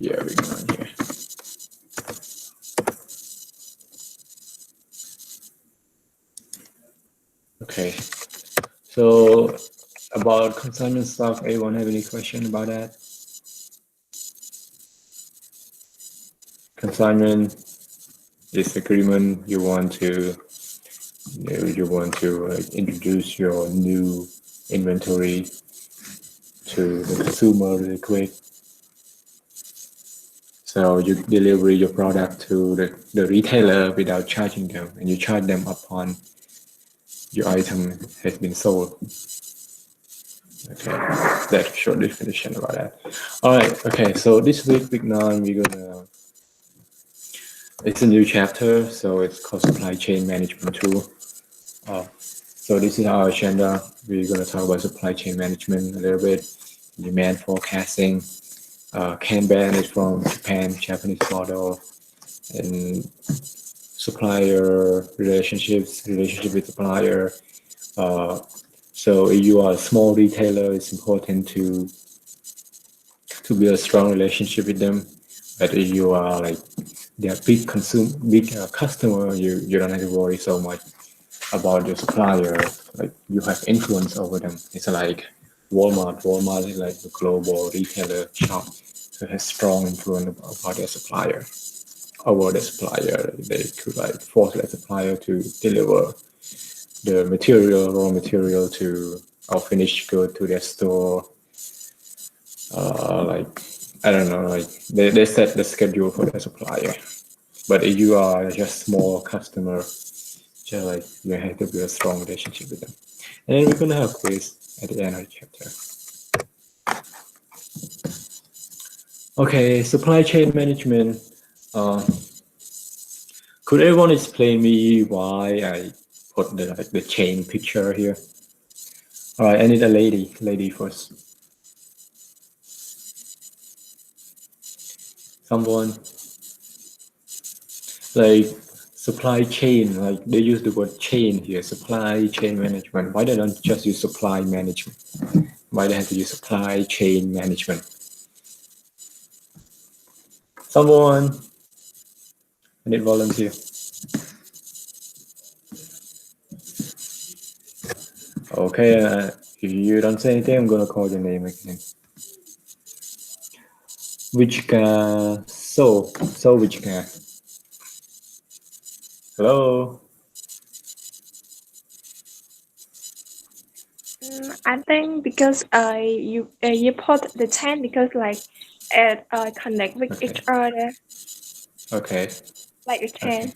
Yeah, we're going here. Okay. So about consignment stock, anyone have any question about that? Consignment is agreement you want to introduce your new inventory to the consumer really quick. So you deliver your product to the retailer without charging them, and you charge them upon your item has been sold. Okay, that's a short definition about that. All right, okay, so this week 9, it's a new chapter, so it's called Supply Chain Management Tool. So this is our agenda. We're going to talk about supply chain management a little bit, demand forecasting. Kanban is from Japanese model, and supplier relationships, relationship with supplier. So if you are a small retailer, it's important to build a strong relationship with them. But if you are like their big customer, you don't have to worry so much about your supplier. Like you have influence over them. It's like Walmart. Walmart is like a global retailer shop, so it has strong influence about their supplier. Over the supplier, they could like force the supplier to deliver the raw material to or finished good to their store. Like I don't know, like they set the schedule for the supplier. But if you are just small customer, just like you have to build a strong relationship with them. And then we're gonna have quiz at the end of the chapter. Okay, supply chain management. Could everyone explain me why I put the chain picture here? All right, I need a lady first. Someone like supply chain, like they use the word chain here, supply chain management. Why they don't just use supply management? Why they have to use supply chain management? Someone, I need volunteer. Okay, if you don't say anything, I'm gonna call your name again. Vichka, so Vichka. Hello. I think because you put the chain because like it connect with Okay. each other Okay. like a chain.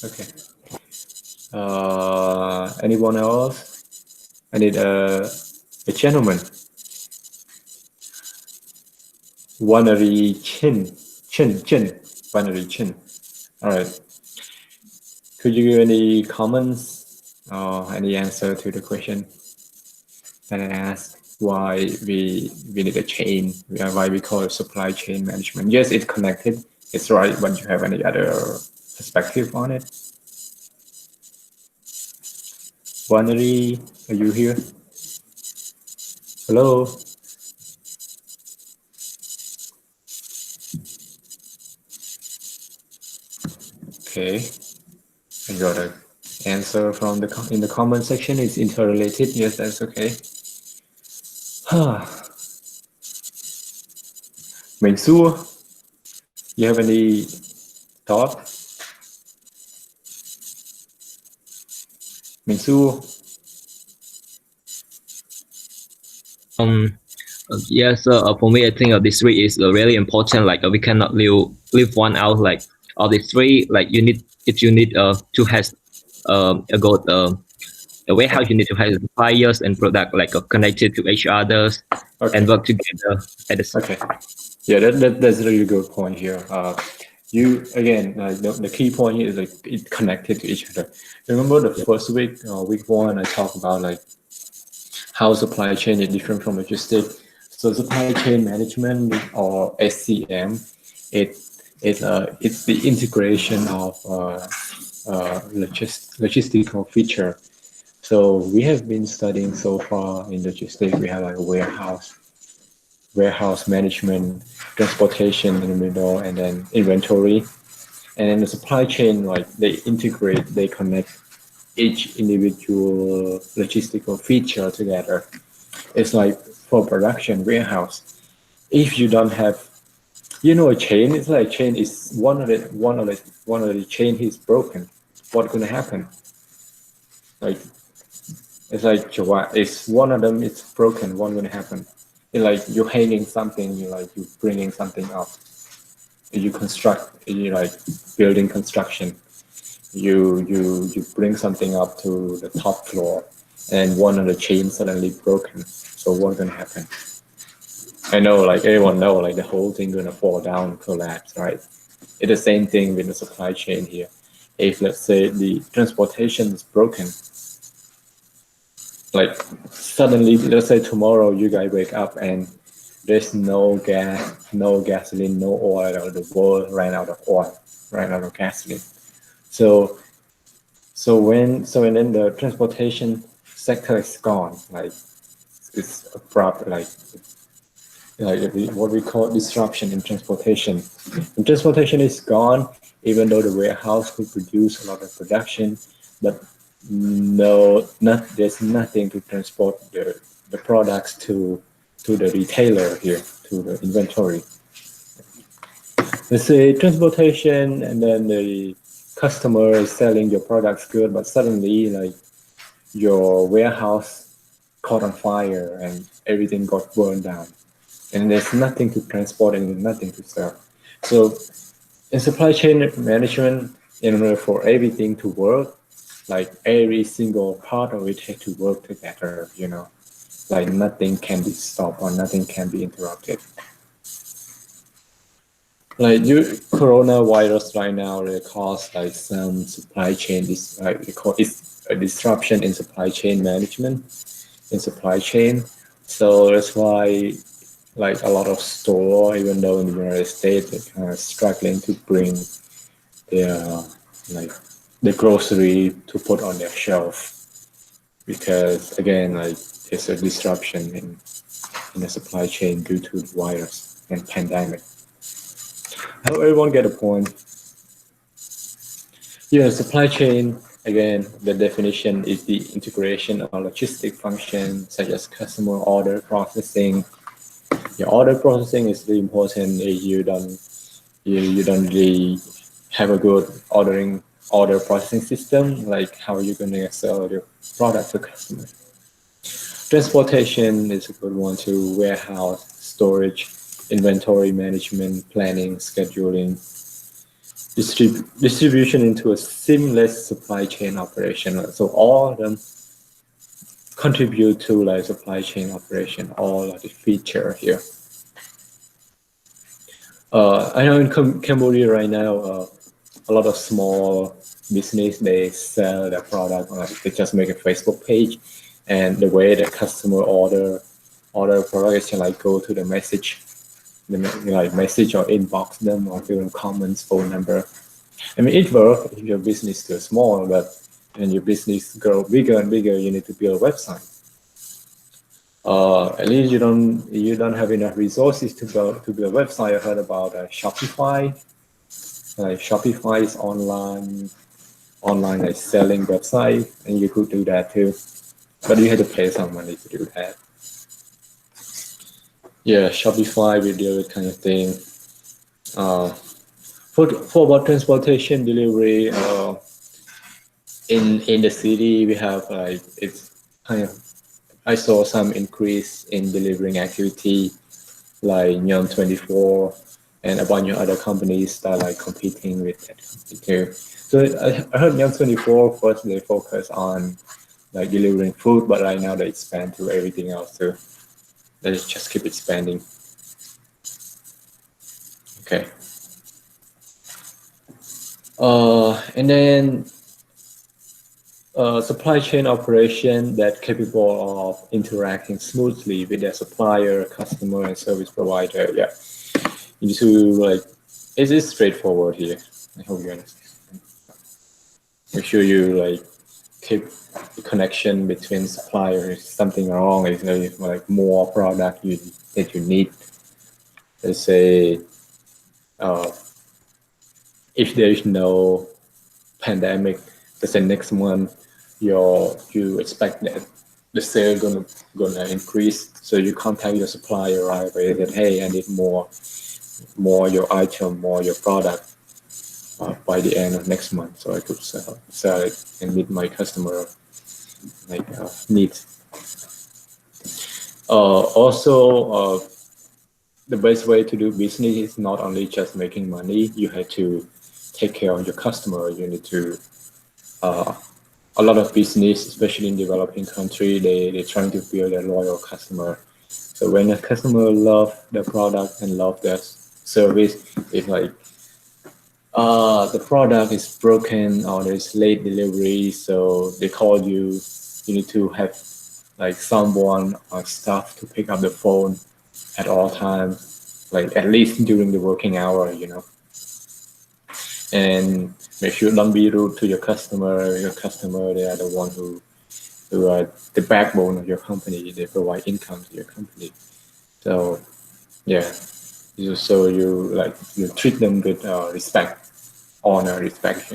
Okay. Anyone else? I need a gentleman. Wanari Chin. Wanari Chin. All right. Could you give any comments or any answer to the question that I asked? Why we need a chain? Why we call it supply chain management? Yes, it's connected. It's right. But you have any other perspective on it? Wanari, are you here? Hello. Okay. I got an answer from in the comment section. It's interrelated. Yes, that's okay. Ming Su, you have any thought? Ming Su? Yes, for me, I think this three is really important. Like we cannot leave one out. Like of the three, like if you need to have a good the warehouse, you need to have suppliers and product like connected to each others and work together at the same. Okay. Yeah, that's a really good point here. You again, the key point here is like it connected to each other. Remember the first week, week 1, I talked about like how supply chain is different from logistics. So supply chain management or SCM, it's the integration of logistical feature. So we have been studying so far in logistics. We have like a warehouse, warehouse management, transportation in the middle, and then inventory. And then the supply chain, like they integrate, they connect each individual logistical feature together. It's like for production warehouse. If you don't have, a chain, it's like chain is one of the chain is broken. What's gonna happen? Like it's like it's one of them. It's broken. What's gonna happen? It's like you're hanging something. You bringing something up. You construct. You like building construction. You bring something up to the top floor, and one of the chains suddenly broken. So what's gonna happen? I know, like everyone know, like the whole thing gonna fall down, collapse, right? It's the same thing with the supply chain here. If let's say the transportation is broken, like suddenly, let's say tomorrow you guys wake up and there's no gas, no gasoline, no oil, or the world ran out of oil, ran out of gasoline. So and then the transportation sector is gone, like it's abrupt, like what we call disruption in transportation. And transportation is gone, even though the warehouse could produce a lot of production, but there's nothing to transport the products to the retailer here, to the inventory. Let's say transportation, and then the customer is selling your products good, but suddenly like your warehouse caught on fire and everything got burned down, and there's nothing to transport and nothing to sell. So in supply chain management, in order for everything to work, like every single part of it has to work together, like nothing can be stopped or nothing can be interrupted. Like coronavirus right now, they cause like some supply chain, they call it a disruption in supply chain management, in supply chain. So that's why like a lot of store, even though in the United States, they're kind of struggling to bring their like the grocery to put on their shelf, because again, like there's a disruption in the supply chain due to the virus and pandemic. I hope everyone get a point. Supply chain, again, the definition is the integration of logistic functions such as customer order processing. Your order processing is really important if you don't really have a good order processing system. Like how are you going to sell your product to customers? Transportation is a good one too. Warehouse, storage, inventory management, planning, scheduling, distribution into a seamless supply chain operation. So all of them contribute to like supply chain operation, all of the feature here. I know in Cambodia right now, a lot of small business, they sell their product, like they just make a Facebook page, and the way the customer order product is to like go to the message or inbox them or give them comments, phone number. I mean, it works if your business is small, but when your business grow bigger and bigger, you need to build a website. At least you don't have enough resources to build a website. I heard about Shopify. Like Shopify is online like selling website, and you could do that too, but you have to pay some money to do that. Yeah, Shopify will do that kind of thing. For about transportation delivery, in the city we have like it's kind of, I saw some increase in delivering activity, like Neon24 and a bunch of other companies that are like competing with that too. So I heard Neon24 first they focus on like delivering food, but right now they expand to everything else too. They just keep expanding. Okay. And then supply chain operation that capable of interacting smoothly with their supplier, customer, and service provider. Yeah, you need to like, it is straightforward here. I hope you understand. Make sure you like keep the connection between suppliers. Something wrong, is like more product that you need, let's say if there is no pandemic, let's say next month you expect that the sale gonna increase, so you contact your supplier right away that, hey, I need more your item, more your product by the end of next month, so I could sell it and meet my customer like needs. Also, the best way to do business is not only just making money. You have to take care of your customer. You need to a lot of business, especially in developing country, they're trying to build a loyal customer. So when a customer love the product and love their service, it's like the product is broken or there's late delivery, so they call you. You need to have like someone or staff to pick up the phone at all times, like at least during the working hour, and make sure don't be rude to your customer. Your customer, they are the one who are the backbone of your company. They provide income to your company. So yeah, so you treat them with respect, honor, respect.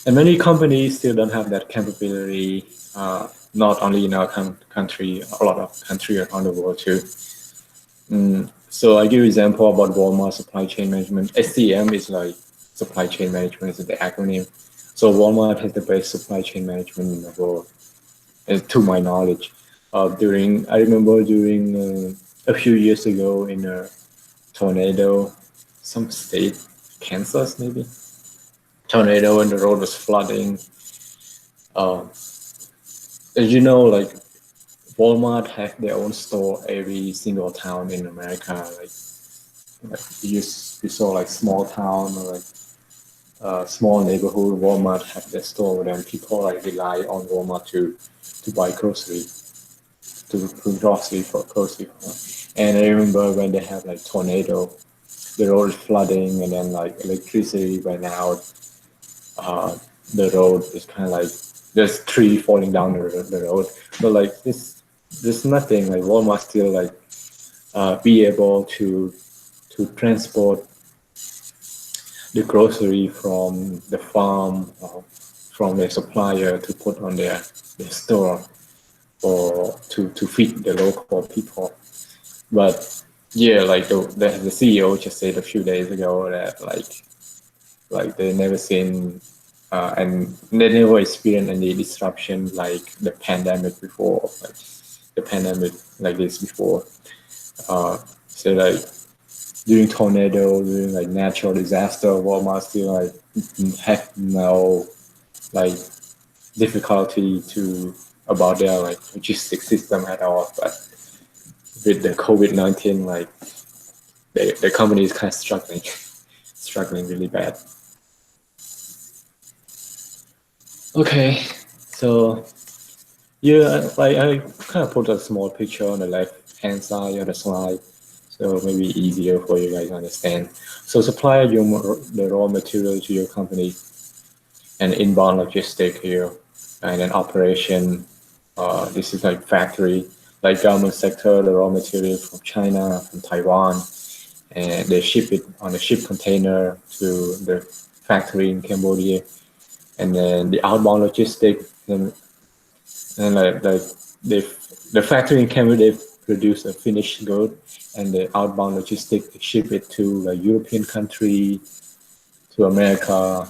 And many companies still don't have that capability. Not only in our country, a lot of countries around the world too. So I give example about Walmart supply chain management. SCM is like supply chain management is the acronym. So Walmart has the best supply chain management in the world, to my knowledge. I remember during a few years ago in a tornado, some state, Kansas maybe, tornado and the road was flooding. As you know, like Walmart have their own store every single town in America. Like you saw like small town or like small neighborhood. Walmart have their store, and people like rely on Walmart to buy grocery, to grocery for grocery. And I remember when they have like tornado, the road is flooding, and then like electricity went out. The road is kind of like there's tree falling down the road, but like there's nothing like Walmart still like be able to transport the grocery from the farm from their supplier to put on their store or to feed the local people. But yeah, like the CEO just said a few days ago that like they never seen and they never experienced any disruption like the pandemic before, like the pandemic like this before. So like during tornado, during like natural disaster, Walmart still like have no like difficulty to about their like logistic system at all. But with the COVID-19, like the company is kind of struggling really bad. Okay, so yeah, like I kind of put a small picture on the left hand side of the slide, so maybe easier for you guys to understand. So supply the raw material to your company, and inbound logistic here, and then operation. This is like factory, like government sector, the raw material from China, from Taiwan, and they ship it on a ship container to the factory in Cambodia, and then the outbound logistic, and like the factory in Cambodia produce a finished good, and the outbound logistic ship it to a European country, to America,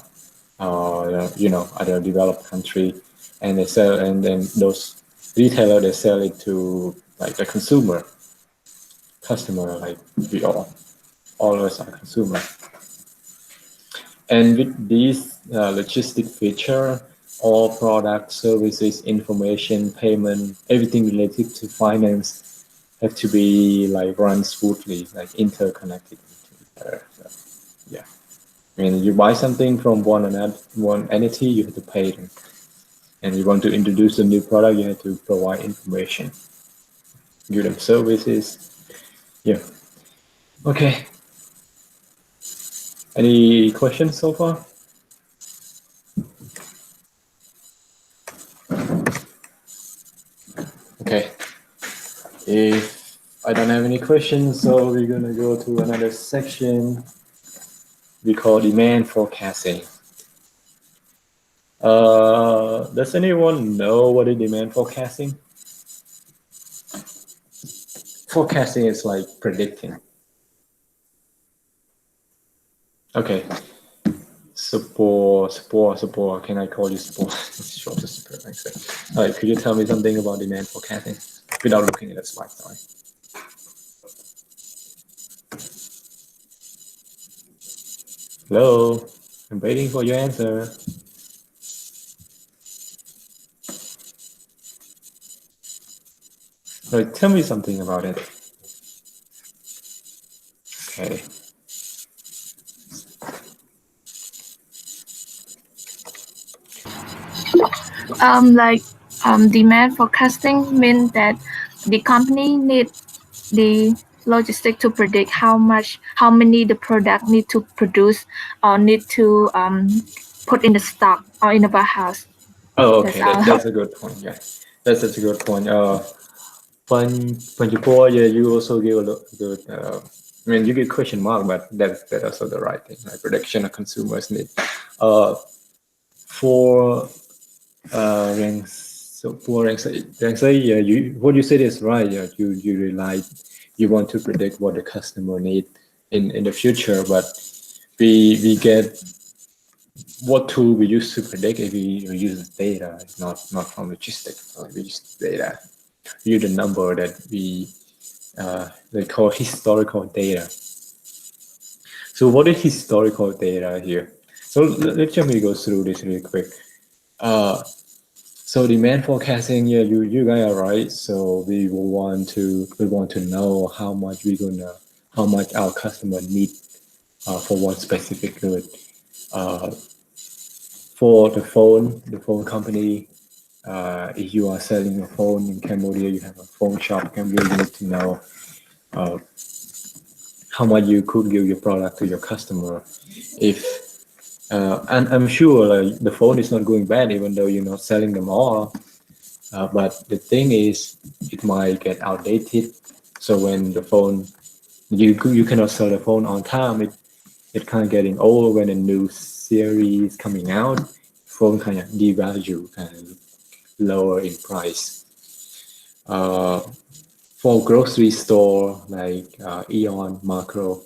other developed country, and they sell, and then those retailer they sell it to like the customer, like we all of us are consumer. And with these logistic feature, all product, services, information, payment, everything related to finance have to be like run smoothly, like interconnected to each other. So, yeah. I mean, you buy something from one entity, you have to pay them. And you want to introduce a new product, you have to provide information, give them services. Yeah. Okay. Any questions so far? Okay. If I don't have any questions, so we're gonna go to another section we call demand forecasting. Does anyone know what is demand forecasting? Forecasting is like predicting. Okay. Support. Can I call you support? Short to support. Thanks. All right. Could you tell me something about demand forecasting without looking at the slide? Sorry. Hello. I'm waiting for your answer. All right. Tell me something about it. Okay. Demand forecasting means that the company need the logistic to predict how many the product need to produce or need to put in the stock or in the warehouse. Oh, okay. That's a good point. Yeah, that's such a good point. When you pour, yeah, you also give a good. I mean, you get question mark, but that's also the right thing. Like prediction of consumers need. For ranks, so for ranks, yeah, what you said is right. Yeah, you rely, you want to predict what the customer need in the future, but we get what tool we use to predict if we use data, not from logistics. We use data. We use the number that they call historical data. So what is historical data here? So let's just go through this really quick. So demand forecasting, yeah, you guys are right. So we want to know how much our customer need for one specific good. For the phone company, if you are selling a phone in Cambodia, you have a phone shop in Cambodia, you need to know how much you could give your product to your customer. If and I'm sure like, the phone is not going bad, even though you're not selling them all. But the thing is, it might get outdated. So when the phone, you cannot sell the phone on time. It kind of getting old when a new series coming out. Phone kind of devalue, kind of lower in price. For grocery store like Eon, Macro,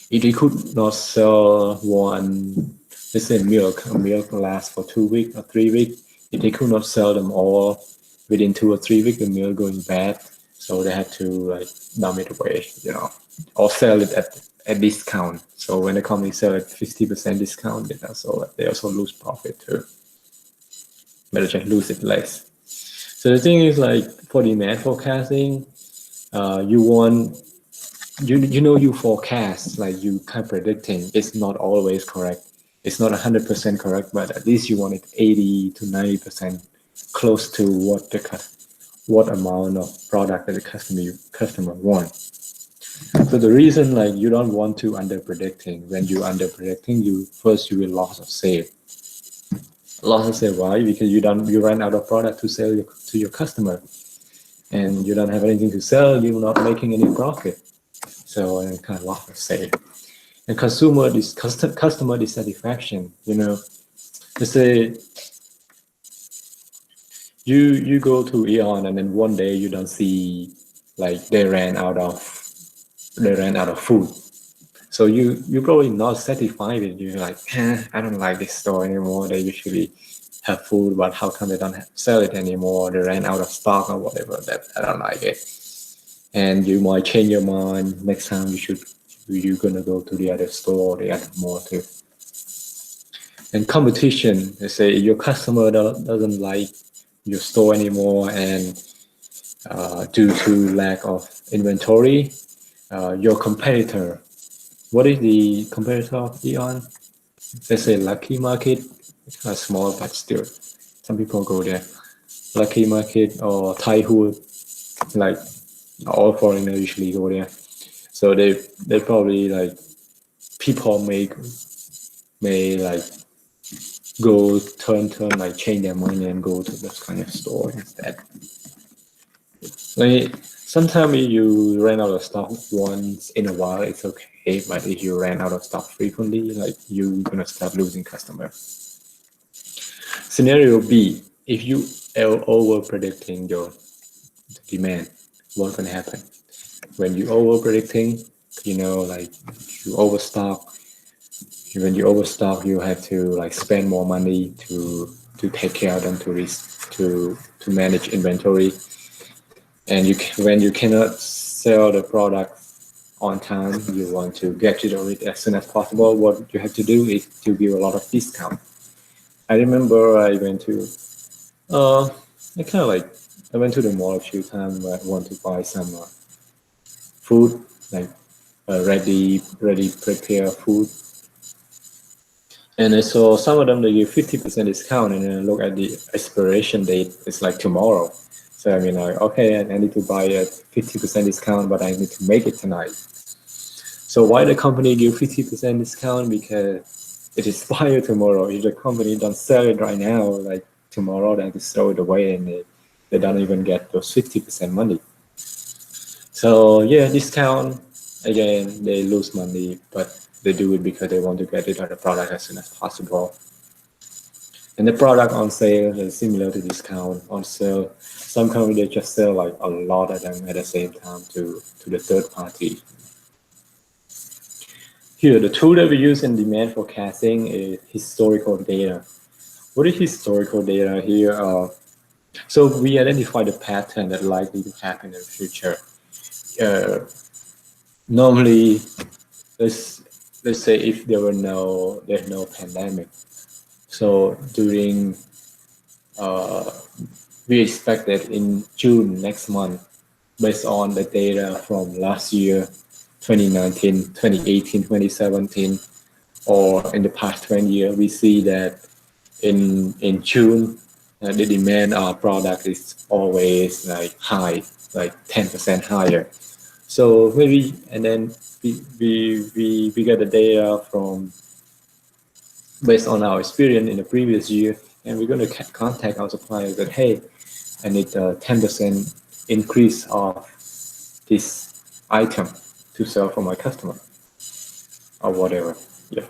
if they could not sell one, let's say milk lasts for 2 weeks or 3 weeks. If they could not sell them all within 2 or 3 weeks, the milk going bad, so they had to like dump it away, or sell it at discount. So when the company sell at 50% discount, they also lose profit too. But they just lose it less. So the thing is like for demand forecasting, you forecast, like you kind of predicting. It's not always correct. It's not 100% correct, but at least you want it 80 to 90% close to what amount of product that the customer wants. So the reason like you don't want to under predicting. When you under predicting, you will loss of sale. Loss of sale, why? Because you run out of product to sell to your customer, and you don't have anything to sell. You're not making any profit. So kind of loss of sale. And customer dissatisfaction. Let's say you go to Eon and then one day you don't see like they ran out of food. So you probably not satisfied with it. You're like, I don't like this store anymore. They usually have food, but how come they don't sell it anymore? They ran out of stock or whatever. That I don't like it. And you might change your mind. Next time you're gonna go to the other store, the other mall too. And competition. Let's say your customer doesn't like your store anymore, and due to lack of inventory, your competitor. What is the competitor of Eon? Let's say Lucky Market. It's kind of small, but still, some people go there. Lucky Market or Thai Hood, like all foreigners usually go there. So they probably like people may like go turn like change their mind and go to this kind of store instead. Some Sometimes if you ran out of stock once in a while, it's okay. But if you ran out of stock frequently, like you're gonna start losing customer. Scenario B, if you are over predicting your demand, what's gonna happen? When you over predicting, like you overstock. When you overstock, you have to like spend more money to take care of them, to manage inventory. And when you cannot sell the product on time, you want to get rid of it as soon as possible. What you have to do is to give a lot of discount. I remember I went to I went to the mall a few times where I want to buy some food, like ready prepared food. And I saw some of them, they give 50% discount, and then I look at the expiration date, it's like tomorrow. So I mean, like, okay, I need to buy at 50% discount, but I need to make it tonight. So why the company give 50% discount? Because it expires tomorrow. If the company don't sell it right now, like tomorrow, they have to throw it away, and they don't even get those 50% money. So yeah, discount, again, they lose money, but they do it because they want to get rid of the product as soon as possible. And the product on sale is similar to discount on sale. Some companies, they just sell like a lot of them at the same time to the third party. Here, the tool that we use in demand forecasting is historical data. What is historical data here? So we identify the pattern that likely to happen in the future. Normally, let's say if there's no pandemic, so during we expect that in June next month, based on the data from last year, 2019, 2018, 2017, or in the past 20 years, we see that in June, the demand of our product is always like high, like 10% higher. So maybe, and then we get the data from based on our experience in the previous year, and we're going to contact our suppliers that, hey, I need a 10% increase of this item to sell for my customer or whatever. Yeah,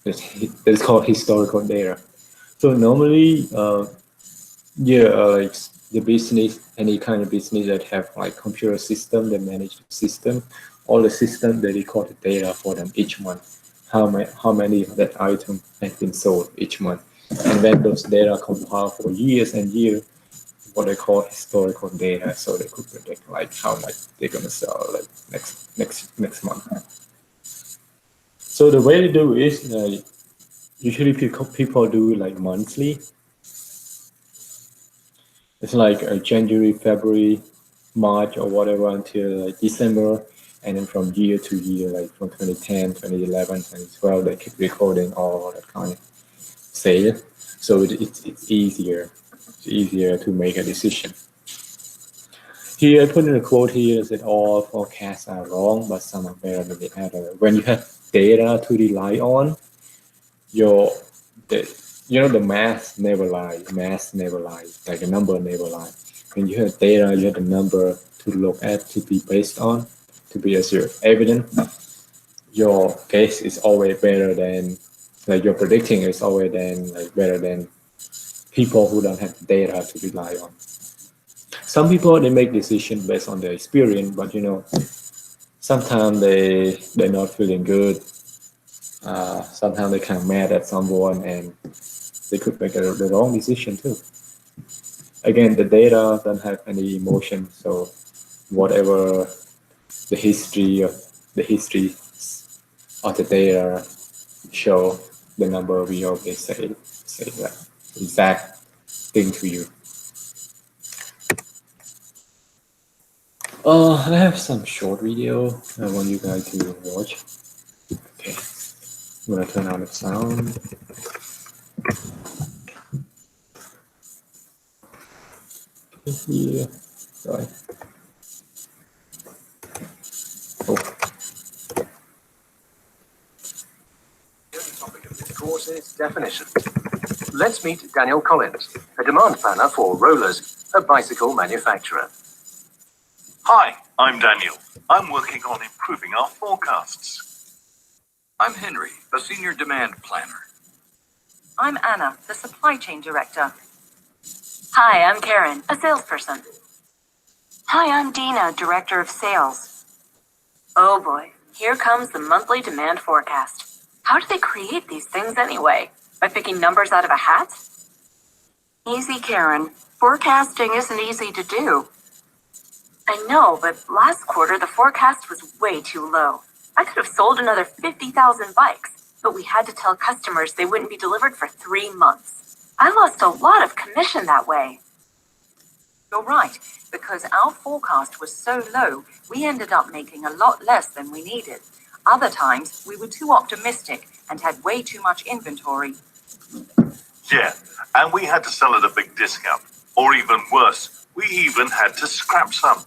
it's called historical data. So normally, like the business, any kind of business that have like computer system that manage the system, all the system, they record the data for them each month. How many of that item has been sold each month, and then those data compile for years and years, what they call historical data, so they could predict like how much they're gonna sell like next month. So the way to do is usually people do like monthly. It's like January, February, March, or whatever until like December. And then from year to year, like from 2010, 2011, 2012, they keep recording all that kind of sale. So it's easier. It's easier to make a decision. Here, I put in a quote here that all forecasts are wrong, but some are better than the other. When you have data to rely on, the math never lies. Math never lies. Like the number never lies. When you have data, you have the number to look at, to be based on, to be as your evidence. Your guess is always better than, like your predicting is always better than people who don't have data to rely on. Some people, they make decisions based on their experience, but sometimes they're not feeling good. Sometimes they kind of mad at someone and they could make the wrong decision too. Again, the data don't have any emotion, so whatever the history of the data show, the number we always say that exact thing to you. I have some short video I want you guys to watch. Okay, I'm gonna turn on the sound. Here, sorry. The topic of this course is definition. Let's meet Daniel Collins, a demand planner for Rollers, a bicycle manufacturer. Hi, I'm Daniel. I'm working on improving our forecasts. I'm Henry, a senior demand planner. I'm Anna, the supply chain director. Hi, I'm Karen, a salesperson. Hi, I'm Dina, director of sales. Oh boy, here comes the monthly demand forecast. How do they create these things anyway? By picking numbers out of a hat? Easy, Karen. Forecasting isn't easy to do. I know, but last quarter the forecast was way too low. I could have sold another 50,000 bikes, but we had to tell customers they wouldn't be delivered for 3 months. I lost a lot of commission that way. You're right, because our forecast was so low, we ended up making a lot less than we needed. Other times, we were too optimistic and had way too much inventory. Yeah, and we had to sell at a big discount. Or even worse, we even had to scrap some.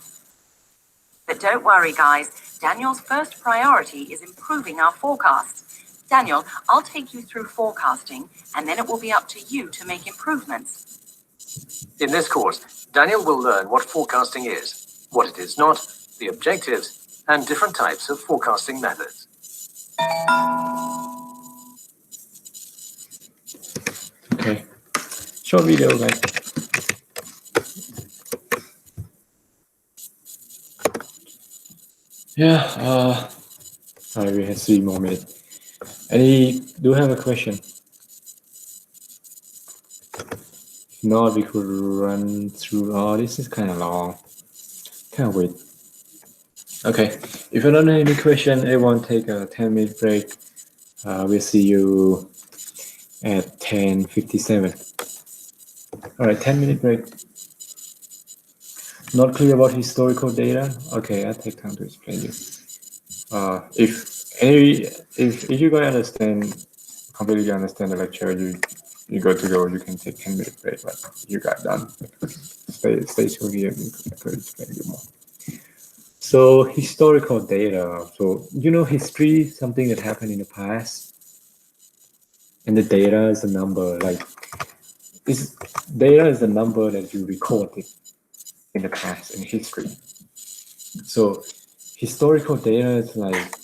But don't worry, guys. Daniel's first priority is improving our forecasts. Daniel, I'll take you through forecasting, and then it will be up to you to make improvements. In this course, Daniel will learn what forecasting is, what it is not, the objectives, and different types of forecasting methods. Okay, short video, guys. Yeah, all right, we have 3 more minutes. Do you have a question? If not, we could run through. Oh, this is kind of long. Can't wait. Okay, if you don't have any question, everyone take a 10-minute break. We'll see you at 10:57. All right, 10-minute break. Not clear about historical data? Okay, I'll take time to explain you. If you guys completely understand the lecture, you go to go. You can take 10-minute break, but you got done. Stay till here. I could explain you more. So historical data. So history, something that happened in the past, and the data is a number. Like this data is the number that you recorded in the past in history. So historical data is like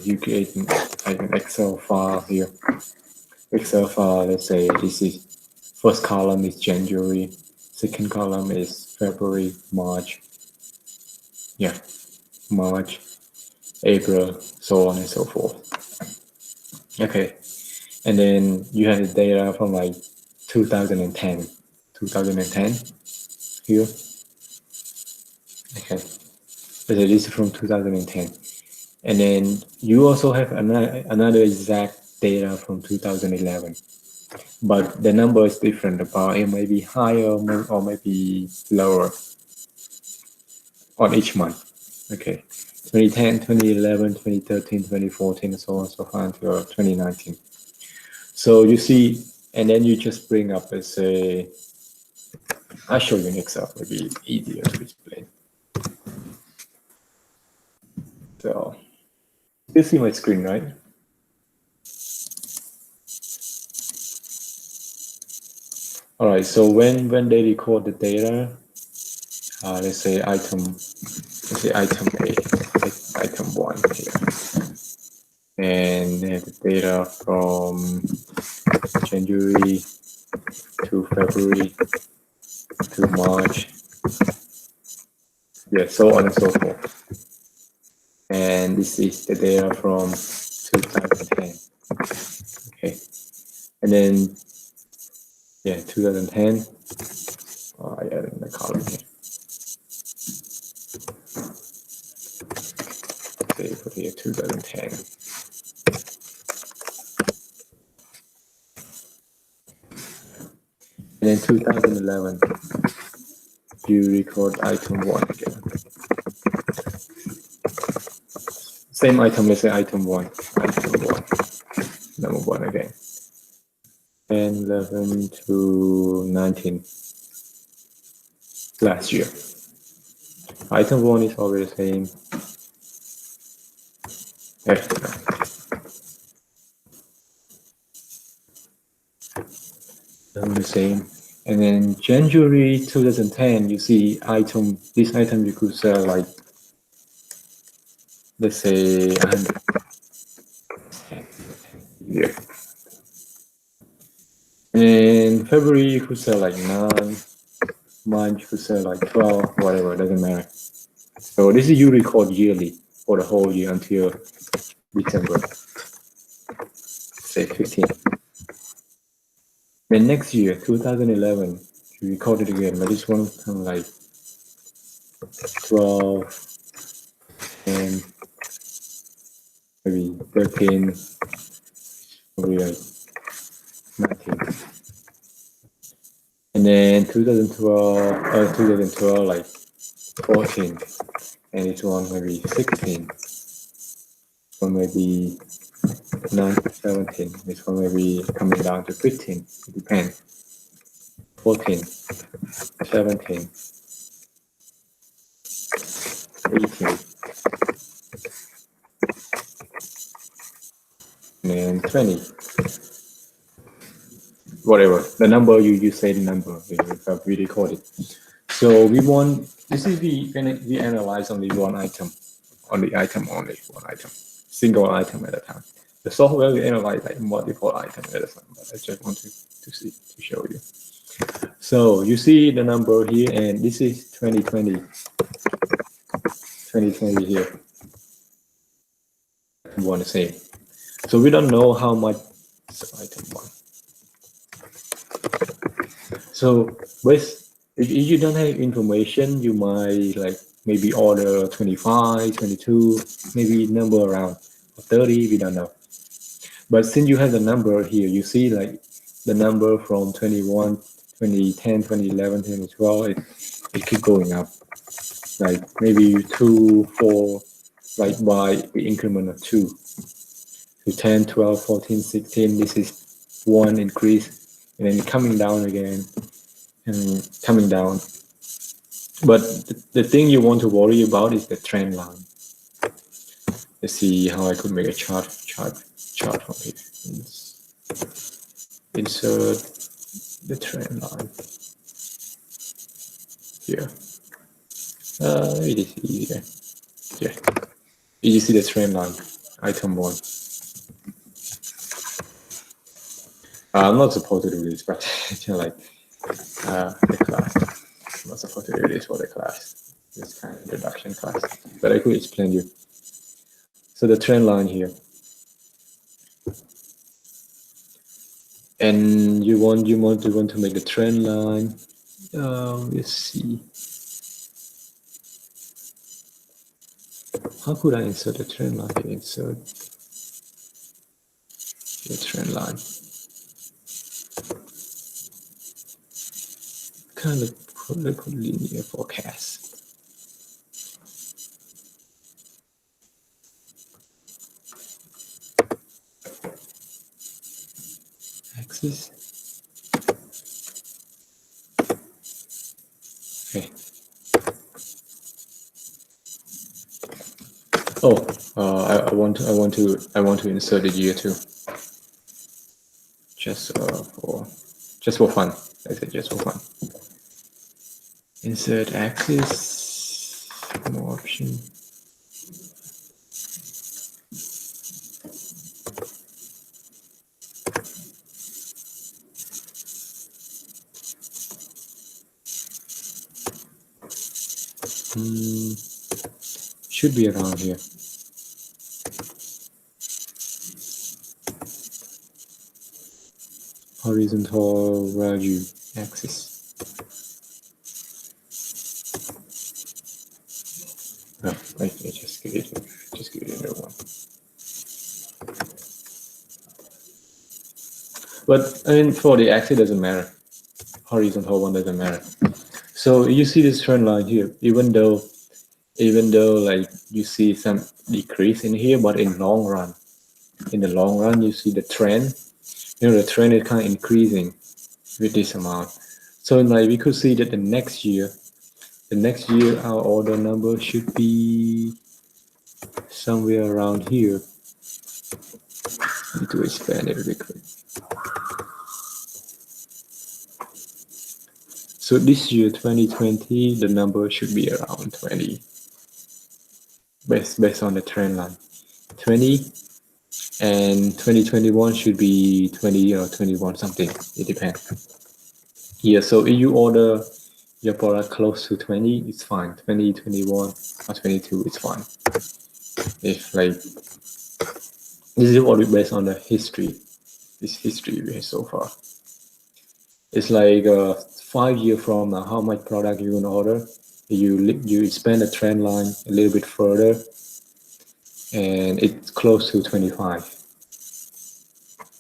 you create like an Excel file here. Excel file, let's say this is first column is January, second column is February, March. Yeah, March, April, so on and so forth. Okay, and then you have the data from like 2010 here. Okay, so this is from 2010, and then you also have another exact data from 2011, but the number is different. About it may be higher or maybe lower on each month. Okay, 2010, 2011, 2013, 2014, and so on and so on until 2019. So you see, and then you just bring up, let's say, I'll show you in Excel, maybe easier to explain. So you see my screen, right? All right, so when they record the data, let's say item A, item 1 here. And they have the data from January to February to March. Yeah, so on and so forth. And this is the data from 2010. Okay. And then, yeah, 2010. Oh, I added in the column here. Okay, put here 2010. And then 2011, you record item 1 again. Same item, let's say item 1, number 1 again. And 11 to 19, last year. Item 1 is always the same. The same. And then January 2010, you see this item you could sell like, let's say 100. Yeah. And February you could sell like 9, March you could sell like 12, whatever, doesn't matter. So this is you record yearly for the whole year until December, say 15. Then next year, 2011, you record it again, but this one kind of like 12 and maybe 13, maybe like 19. And then 2012 like 14, and this one maybe 16, or maybe 17, this one maybe coming down to 15, it depends. 14, 17, 18, and 20. Whatever, the number you say the number, we record it. So we want, this is we analyze only one item, one item, single item at a time. The software will analyze like multiple items at a time, but I just want to show you. So you see the number here, and this is 2020 here. One the same. So we don't know how much item one. So if you don't have information, you might like maybe order 25, 22, maybe number around 30, we don't know. But since you have the number here, you see like the number from 21, 2010, 2011, 2012, it keep going up. Like maybe 2, 4, like by the increment of 2. So 10, 12, 14, 16, this is 1 increase, and then coming down again and coming down. But the thing you want to worry about is the trend line. Let's see how I could make a chart from it. Insert the trend line here. It is easier. Yeah, you see the trend line, item 1. I'm not supposed to do this, but like the class. I'm not supposed to do this for the class. This kind of introduction class, but I could explain you. So the trend line here, and you want to make the trend line. Let's see. How could I insert the trend line? Insert the trend line. Kind of put linear forecast. Axis. Okay. Oh, I want to insert the year too. Just for fun. I said just for fun. Insert axis, more option. Should be around here. Horizontal value axis. No, I just give it another one. But I mean, for the axis, it doesn't matter. Horizontal one doesn't matter. So you see this trend line here, even though like you see some decrease in here, but in the long run, you see the trend. The trend is kind of increasing with this amount. So like we could see that the next year our order number should be somewhere around here. I need to expand it really quick. So this year, 2020, the number should be around 20, based on the trend line. 20, and 2021 should be 20 or 21 something. It depends. Yeah, so if you order your product close to 20, it's fine. 20, 21, or 22, it's fine. If like, this is what we based on the history. This history we have so far. It's like 5 years from now, how much product you gonna order? You expand the trend line a little bit further, and it's close to 25.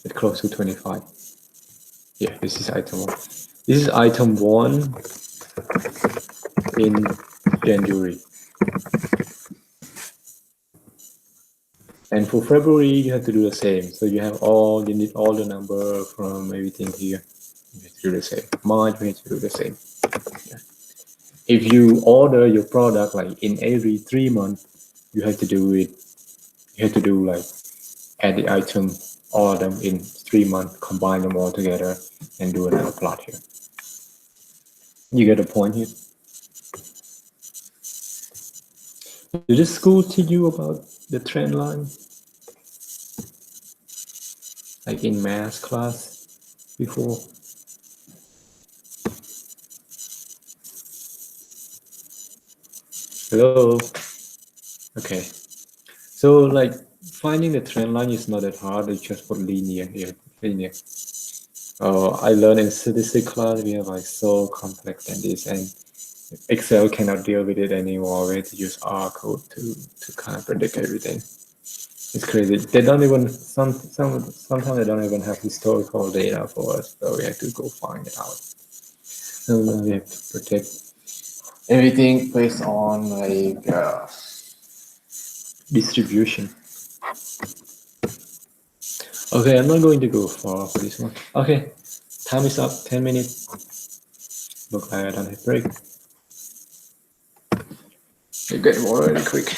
It's close to 25. Yeah, this is item 1. This is item 1 in January. And for February, you have to do the same. So you need all the number from everything here. You have to do the same. March, we have to do the same. Yeah. If you order your product like in every 3 months, you have to do it. You have to do like add the item, all of them in 3 months, combine them all together, and do another plot here. You get the point here. Did the school teach you about the trend line? Like in math class before? Hello? Okay. So like finding the trend line is not that hard. It's just put linear here, linear. I learned in statistics class, we have like so complex than this, and Excel cannot deal with it anymore. We have to use R code to kind of predict everything. It's crazy. They don't even sometimes they don't even have historical data for us, so we have to go find it out. So we have to predict everything based on like distribution. Okay, I'm not going to go far for this one. Okay, time is up. 10 minutes. Look like I don't have break. You get more really quick.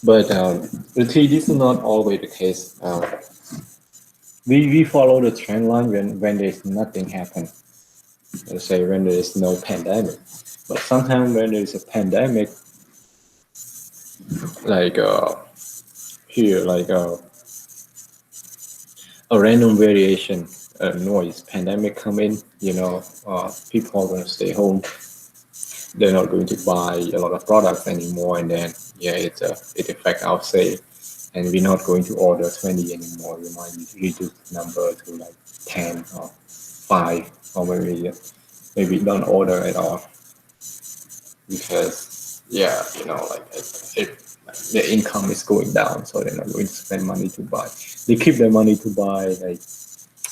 But this is not always the case. We follow the trend line when there's nothing happen. Let's say when there is no pandemic. But sometimes when there is a pandemic, like here, like a random variation, noise, pandemic come in, people are going to stay home. They're not going to buy a lot of products anymore, and then it affects our sale, and we're not going to order 20 anymore. We might reduce the number to like 10 or 5, or maybe don't order at all, because their income is going down, so they're not going to spend money to buy. They keep their money to buy like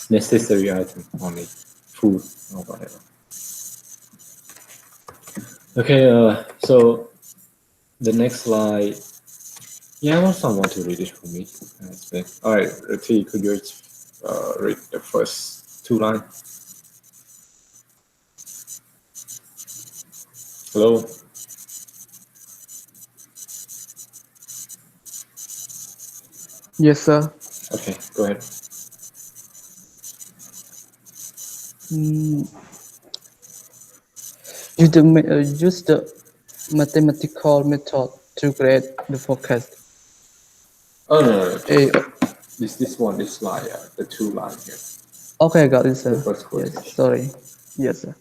necessary items only, food or whatever. Okay, so the next slide. Yeah, I want someone to read it for me. All right, T, could you read the first 2 lines? Hello? Yes, sir. Okay, go ahead. Use the mathematical method to create the forecast. Oh, no. This one is like the 2 lines here. Okay, got it, sir. The first question. Yes, sorry. Yes, sir.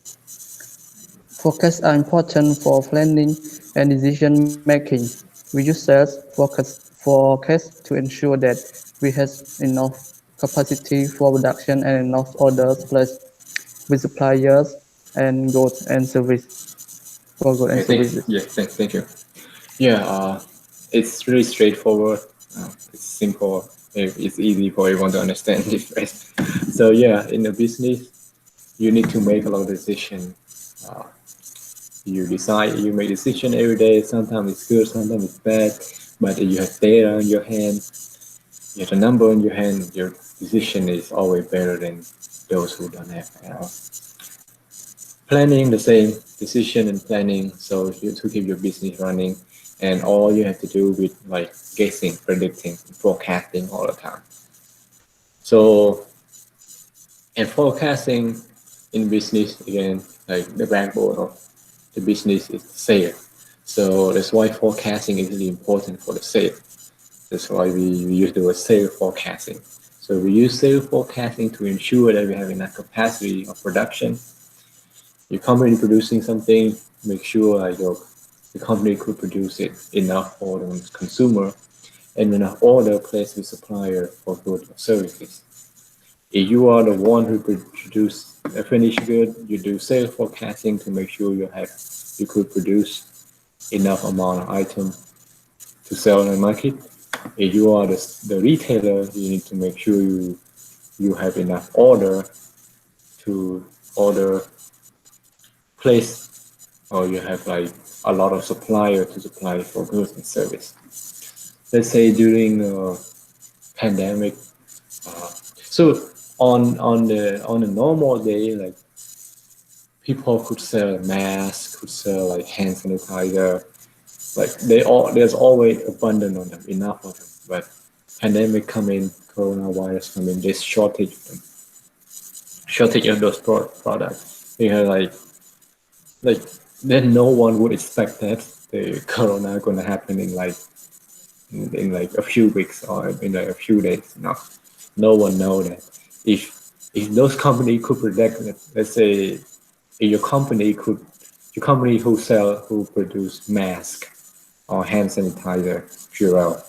Forecasts are important for planning and decision making. We use sales forecasts to ensure that we have enough capacity for production and enough orders placed with suppliers and goods and service. For goods and services. Thank you. Yeah, it's really straightforward. It's simple. It's easy for everyone to understand this, right? So yeah, in the business, you need to make a lot of decisions. You make decision every day. Sometimes it's good, sometimes it's bad. But if you have data in your hand, you have a number in your hand, your decision is always better than those who don't have. Planning, the same decision and planning. So to keep your business running, and all you have to do with like guessing, predicting, forecasting all the time. So, and forecasting in business, again, like the backbone of the business is sale. So that's why forecasting is really important for the sale. That's why we use the word sale forecasting. So we use sale forecasting to ensure that we have enough capacity of production. Your company producing something, make sure the company could produce it enough for the consumer, and enough order placed with supplier for goods or services. If you are the one who produce a finished good, you do sales forecasting to make sure you could produce enough amount of item to sell in the market. If you are the retailer, you need to make sure you have enough order to order place, or you have like a lot of supplier to supply for goods and service. Let's say during a pandemic, so on the normal day, like people could sell masks, could sell like hand sanitizer, like there's always abundant of them, enough of them. But pandemic come in, coronavirus come in, there's shortage of them, shortage of those products. Because like then no one would expect that the corona gonna happen in like a few weeks or in like a few days. No one know that. If those company could predict that, let's say if your company who produce mask or hand sanitizer, Purell,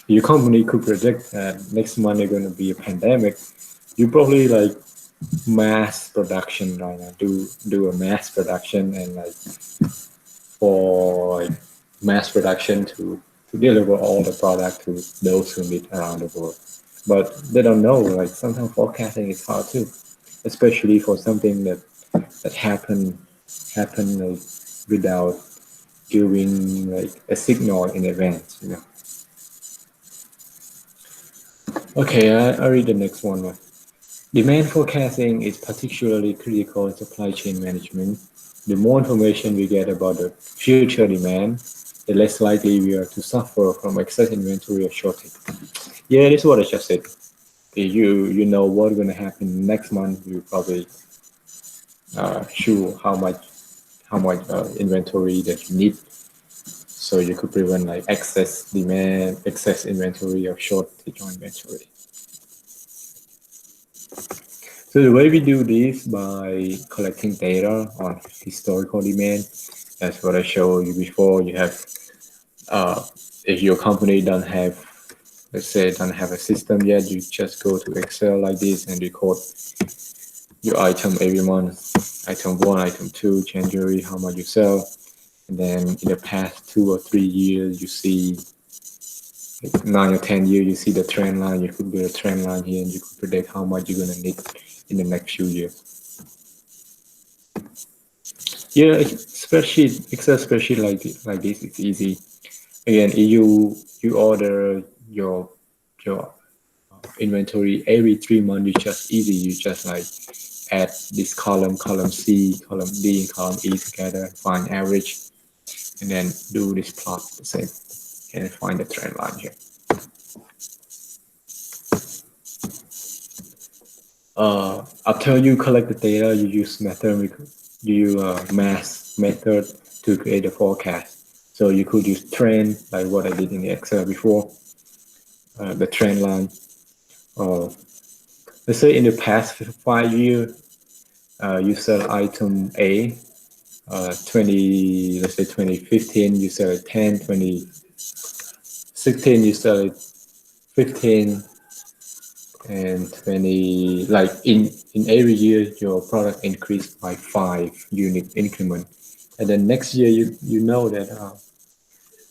your company could predict that next month there's going to be a pandemic, you probably like mass production right now, do a mass production and like for like mass production to deliver all the product to those who need around the world. But they don't know, like sometimes forecasting is hard too, especially for something that happen like without giving like a signal in advance, Okay, I read the next one. Demand forecasting is particularly critical in supply chain management. The more information we get about the future demand, the less likely we are to suffer from excess inventory or shortage. Yeah, this is what I just said. If you know what's going to happen next month, you probably sure how much inventory that you need, so you could prevent like excess demand, excess inventory, or shortage on inventory. So the way we do this by collecting data on historical demand. That's what I showed you before. You have if your company don't have, let's say, don't have a system yet, you just go to Excel like this and record your item every month. Item 1, item 2, January, how much you sell. And then in the past 2 or 3 years, you see, like 9 or 10 years, you see the trend line. You could build a trend line here and you could predict how much you're going to need in the next few years. Yeah, Excel spreadsheet like this, it's easy. Again, if you order your inventory every 3 months, it's just easy. You just like add this column C, column D, and column E together, find average, and then do this plot the same, and find the trend line here. After you collect the data, you use mass method to create a forecast. So you could use trend, like what I did in the Excel before, the trend line. Let's say in the past 5 years, you sell item A, let's say 2015, you sell it 10, 2016, you sell it 15, and 20, like in every year, your product increased by 5 unit increment. And then next year, you know that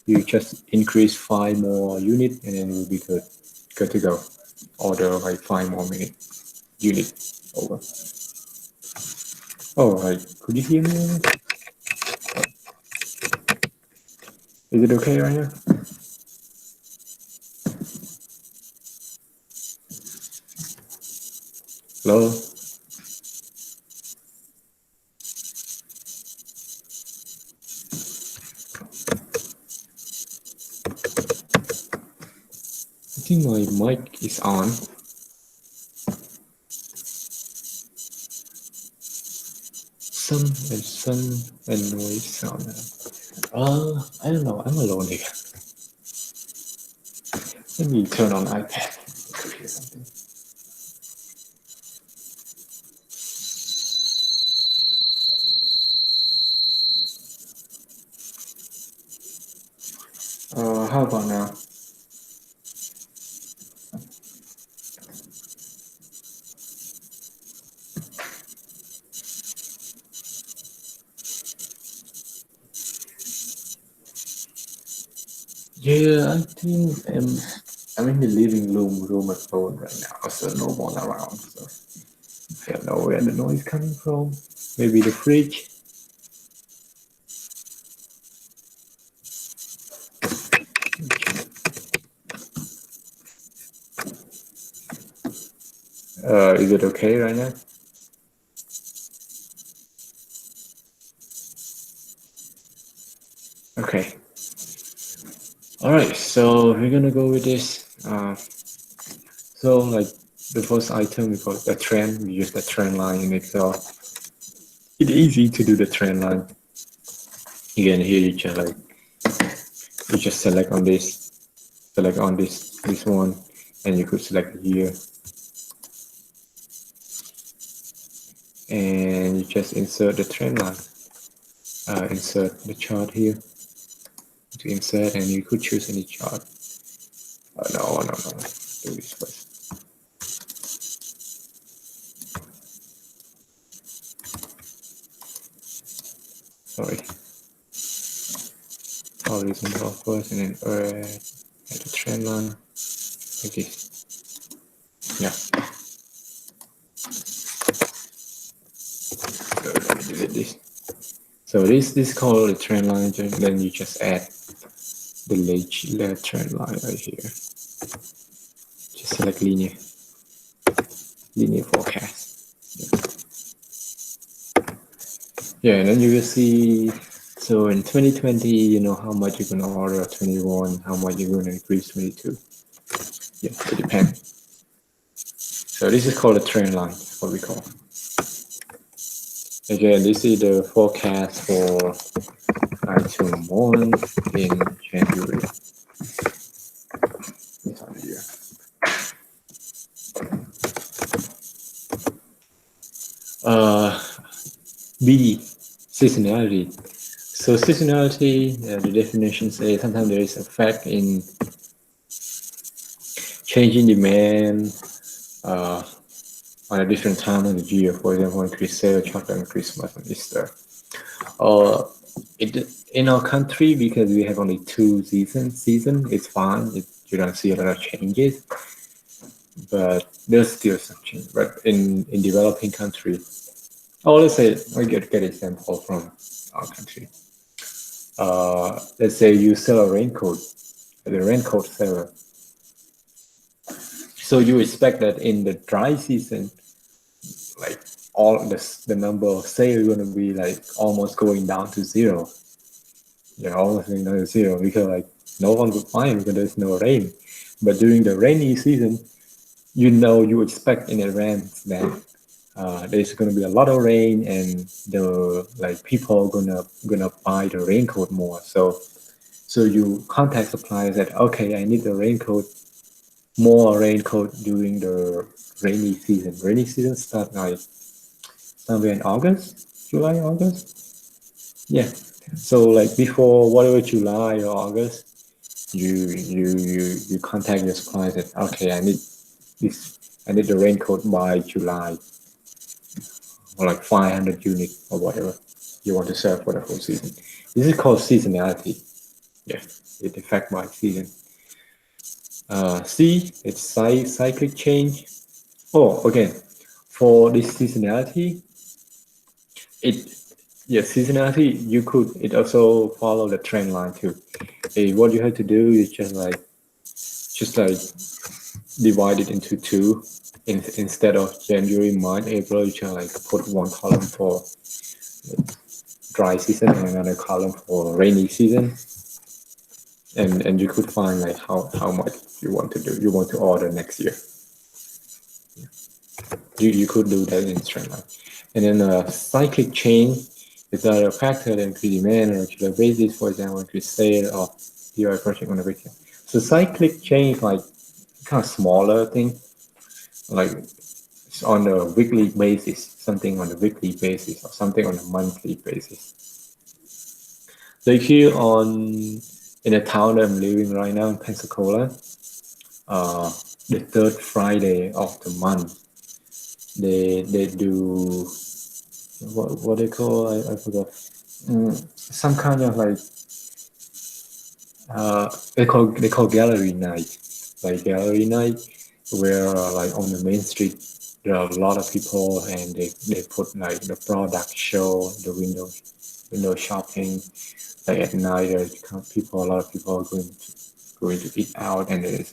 you just increase 5 more units and then it will be good to go. order like 5 more unit over. Oh, could you hear me? Is it okay right now? Hello? I think my mic is on. Some and noise sound. I don't know. I'm alone here. Let me turn on iPad. Could hear something. How about now? Yeah, I think I'm in the living room at home right now, so no one around. So I don't know where the noise coming from. Maybe the fridge. Is it okay right now? Okay. All right, so we're gonna go with this. So like the first item we call the trend. We use the trend line in Excel. It's easy to do the trend line. Again, here you just select on this one, and you could select here, and you just insert the trend line. Insert the chart here to insert, and you could choose any chart. No. Do this first. Sorry. Horizontal first, and then add the trend line like this. Yeah. So let me delete this. So this is called the trend line. Then you just add the trend line right here. Just select linear forecast. Yeah, and then you will see. So in 2020, you know how much you're gonna order. 21, how much you're gonna increase. 22. Yeah, it depends. So this is called a trend line. What we call. Again, this is the forecast for item 1 in January. This one here. B, seasonality. So seasonality, the definition says sometimes there is effect in changing demand on a different time of the year. For example, on Christmas, chocolate, and Christmas and Easter. In our country, because we have only 2 seasons, it's fine. You don't see a lot of changes, but there's still some change. But in developing countries, let's say I get an example from our country. Let's say you sell a raincoat, the raincoat seller. So you expect that in the dry season, like all the number of sales going to be like almost going down to 0. Yeah, almost going down to 0 because like no one would buy because there's no rain. But during the rainy season, you expect in advance that there's going to be a lot of rain and the people gonna buy the raincoat more. So you contact suppliers that okay, I need the more raincoat during the rainy season. Rainy season starts like somewhere in July, August. Yeah. So like before whatever July or August, you contact your suppliers that okay, I need the raincoat by July, or like 500 units or whatever you want to sell for the whole season. This is called seasonality. Yeah, it affects by season. C, it's cyclic change. Oh, again, for this seasonality, seasonality, it also follow the trend line too. What you have to do is just like divide it into two. Instead of January, March, April, you just like put one column for dry season and another column for rainy season. And you could find like how much you want to order next year. You could do that in trend line. And then a cyclic change is a factor that increase demand on a regular basis, for example, increase sale of DIY project on a weekend. So cyclic change like kind of smaller thing, like it's on a weekly basis, something on a weekly basis or something on a monthly basis. So here in the town that I'm living right now in Pensacola, the third Friday of the month, they do what they call, I forgot, some kind of like they call gallery night, like gallery night, where like on the main street there are a lot of people and they put like the product show, the window shopping. Like at night, a lot of people are going to eat out, and there's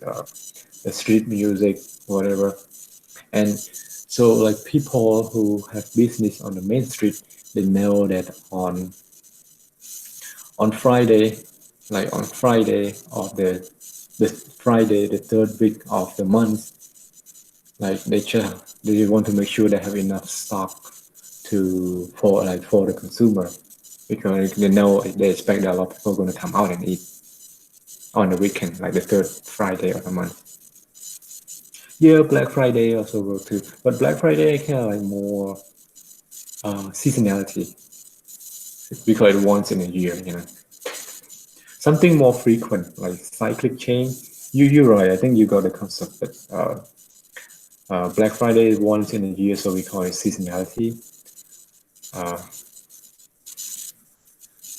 the street music, whatever. And so like people who have business on the main street, they know that on Friday, like on Friday of the Friday, the third week of the month, like they want to make sure they have enough stock for the consumer, because they expect that a lot of people are going to come out and eat on the weekend, like the third Friday of the month. Yeah, Black Friday also work too, but Black Friday kind of like more seasonality, because it once in a year, something more frequent like cyclic change. You're right. I think you got the concept, but Black Friday is once in a year, so we call it seasonality.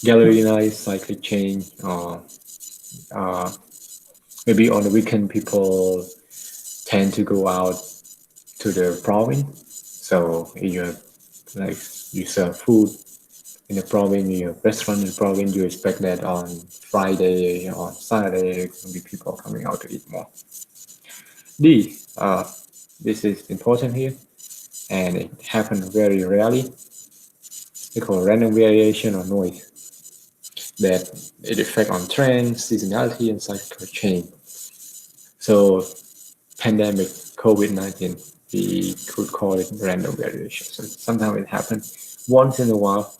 Gallery night, cyclic change, or maybe on the weekend people tend to go out to the province. So you serve food in the province, your restaurant in the province, you expect that on Friday or Saturday there will be people coming out to eat more. D, this is important here, and it happens very rarely. They call random variation or noise, that it affects on trends, seasonality, and cyclical change. So pandemic, COVID-19, we could call it random variation. So sometimes it happens once in a while.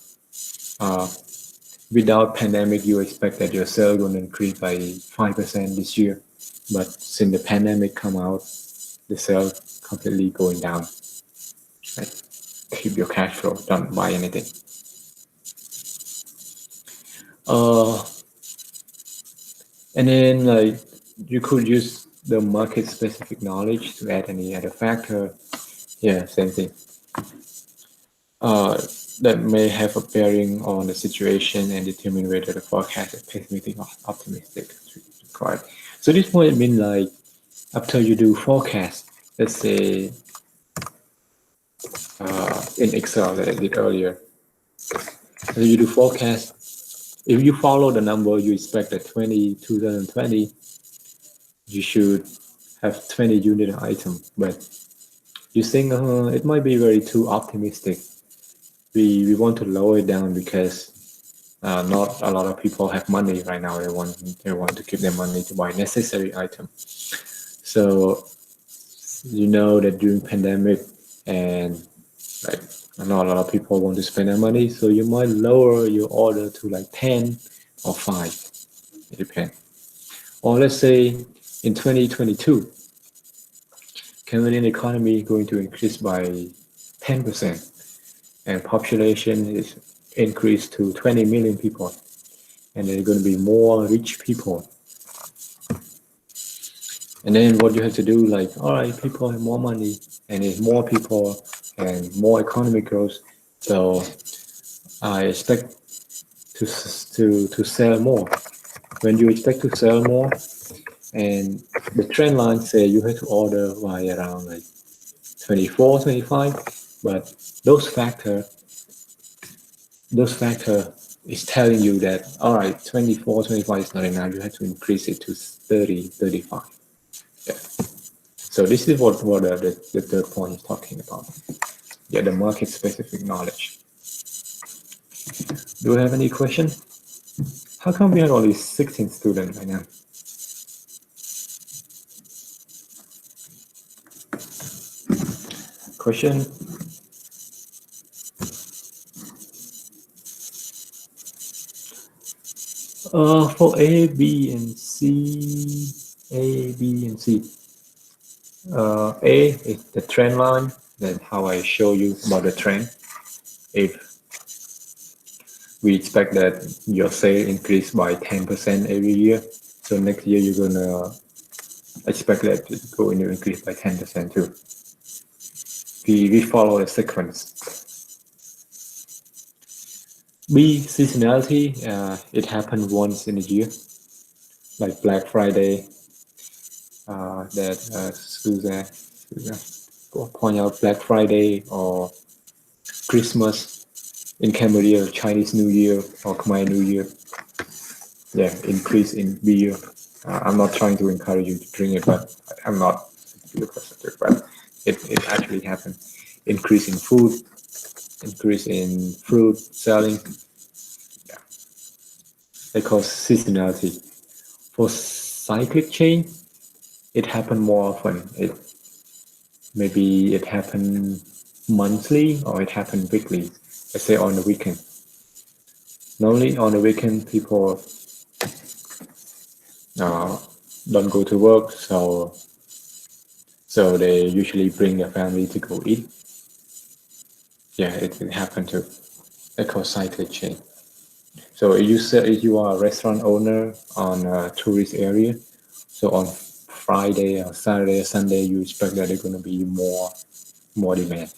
Without pandemic, you expect that your sales going to increase by 5% this year, but since the pandemic come out, the sales completely going down. Right? Keep your cash flow, don't buy anything. And then like you could use the market specific knowledge to add any other factor. Yeah, same thing. That may have a bearing on the situation and determine whether the forecast is pessimistic or optimistic. Correct. So this might mean like after you do forecast, let's say in Excel that I did earlier, after you do forecast, if you follow the number you expect at 2020, you should have 20 unit item, but you think it might be very too optimistic. We want to lower it down because not a lot of people have money right now. They want to keep their money to buy necessary item. So that during pandemic and like not a lot of people want to spend their money, so you might lower your order to like 10 or 5. It depends. Or let's say in 2022, Canadian economy is going to increase by 10%. And population is increased to 20 million people, and there are going to be more rich people. And then what you have to do, like, all right, people have more money, and there's more people and more economic growth, so I expect to sell more. When you expect to sell more, and the trend line say you have to order by around like 24, 25, but those factor is telling you that, all right, 24, 25 is not enough. You have to increase it to 30, 35. Yeah. So this is what the third point is talking about. Yeah, the market specific knowledge. Do you have any question? How come we have only 16 students right now? Question? For A, B, and C, A, B, and C. A is the trend line. Then how I show you about the trend. If we expect that your sale increase by 10% every year, so next year you're gonna expect that it's going to increase by 10% too. We follow a sequence. B, seasonality, it happened once in a year, like Black Friday, that Susan point out Black Friday or Christmas in Cambodia, Chinese New Year or Khmer New Year. Yeah, increase in beer. I'm not trying to encourage you to drink it, but I'm not because of it, but it actually happened. Increase in food, increase in fruit selling. Yeah, they call seasonality. For cyclic chain, it happened more often. Maybe it happened monthly or it happened weekly. Let's say on the weekend. Normally on the weekend, people don't go to work, so they usually bring their family to go eat. Yeah, it can happen too. They call cyclic chain. So if you are a restaurant owner on a tourist area, so on Friday or Saturday or Sunday, you expect that there's going to be more demand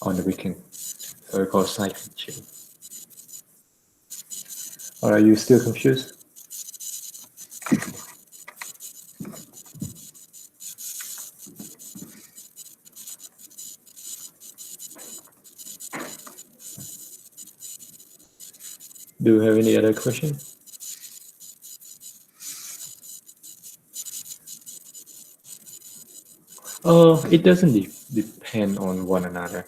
on the weekend. So it's called cyclic chain. Are you still confused? Do you have any other question? It doesn't depend on one another.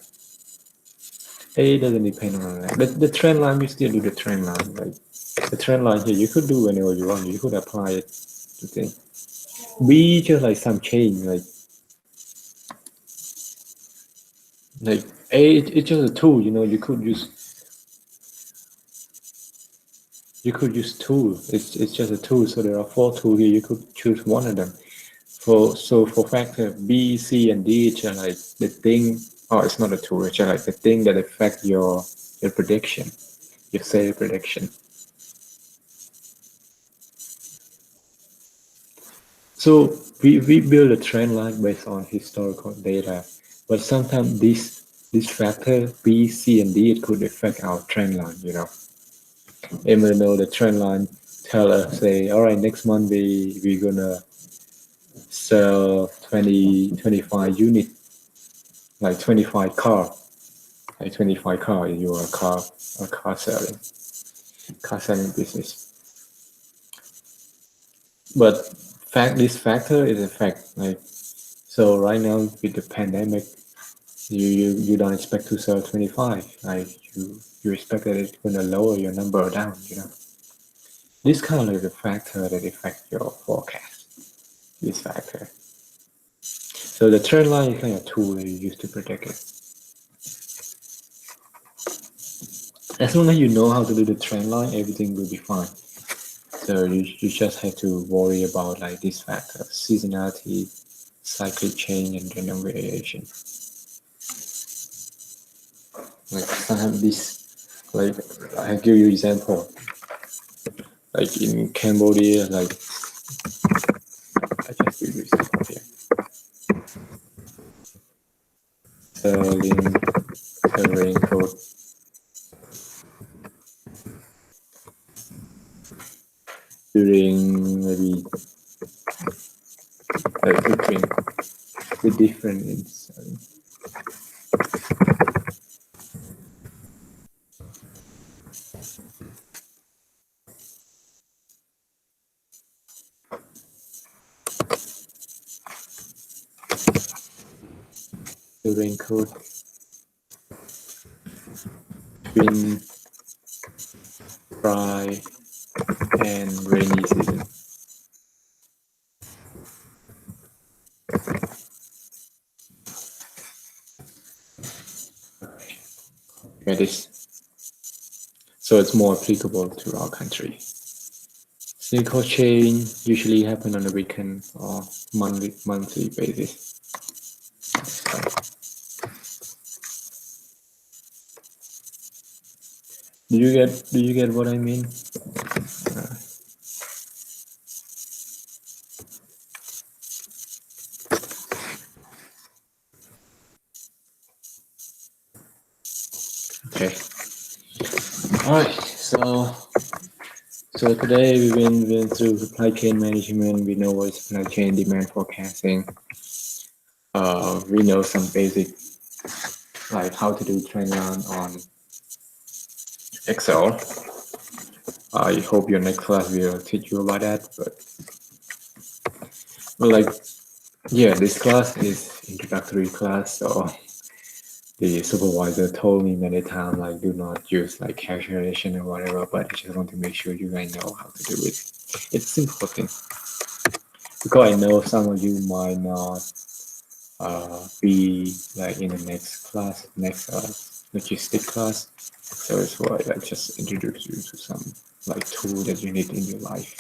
It doesn't depend on one another. The trend line, we still do the trend line. Like the trend line here, you could do whenever you want. You could apply it to things. We just like some change, like it's just a tool. You could use tool. It's just a tool. So there are 4 tools here. You could choose one of them. For factor B, C, and D, it's just like the thing. Oh, it's not a tool. It's just like the thing that affect your prediction, your sale prediction. So we build a trend line based on historical data, but sometimes this factor B, C, and D, it could affect our trend line. Even though the trend line tell us, say, all right, next month we're gonna sell 25 unit, like 25 car, like 25 car. You are a car selling business. But this factor is a fact. Like so, right now with the pandemic, you don't expect to sell 25. Like you expect that it's gonna lower your number down. This kind of is a factor that affects your forecast. This factor. So the trend line is kind of a tool that you use to predict it. As long as you know how to do the trend line, everything will be fine. So you just have to worry about like this factor: seasonality, cyclic change, and random variation. Like sometimes this, like I give you example. Like in Cambodia, like I just give you example here. Selling a raincoat during maybe the footprint be different in selling. The raincoat between dry and rainy season. Get this. So it's more applicable to our country. Cycle chain usually happen on a weekend or monthly basis. Do you get what I mean? Okay. All right. So today we went through supply chain management. We know what supply chain demand forecasting. We know some basic like how to do trend line on Excel. I hope your next class will teach you about that. But like, yeah, this class is introductory class, so the supervisor told me many times like do not use like calculation or whatever, but I just want to make sure you guys know how to do it. It's important because I know some of you might not be like in the next class, logistic class. So it's why I just introduce you to some like tool that you need in your life.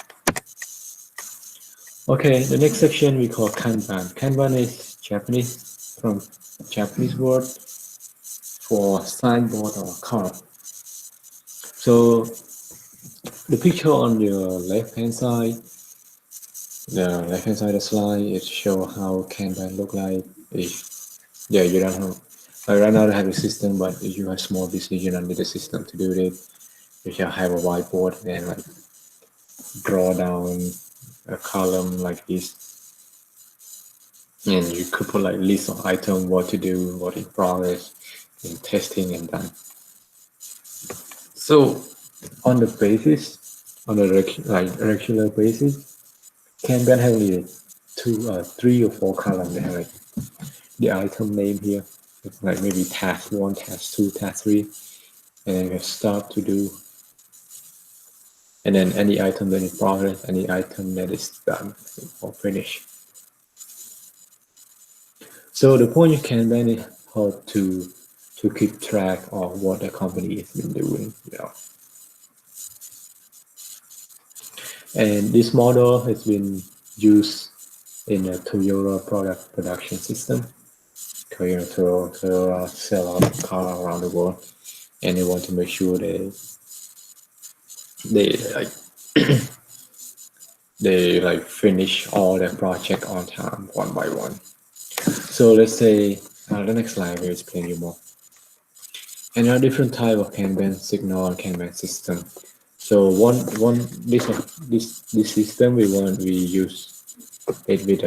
Okay, the next section we call Kanban. Kanban is Japanese, from Japanese word for signboard or card. So the picture on your left-hand side, of the slide, it show how Kanban look like. Yeah, you don't have. Right now I have a system, but if you have small decision under the system to do it, you shall have a whiteboard and like draw down a column like this, and you could put like list of items, what to do, what in progress, in testing and done. So on the regular basis, Kanban have only 3 or 4 columns. They have like the item name here. It's like maybe task 1, task 2, task 3, and then you have start to do, and then any item that is progress, any item that is done or finished. So the point of Kanban is how to keep track of what the company has been doing, And this model has been used in a Toyota product production system. Toyota sell a lot of cars around the world, and they want to make sure they finish all their project on time, one by one. So let's say the next slide will explain you more. And there are different type of Kanban signal and Kanban system. So this system we use it with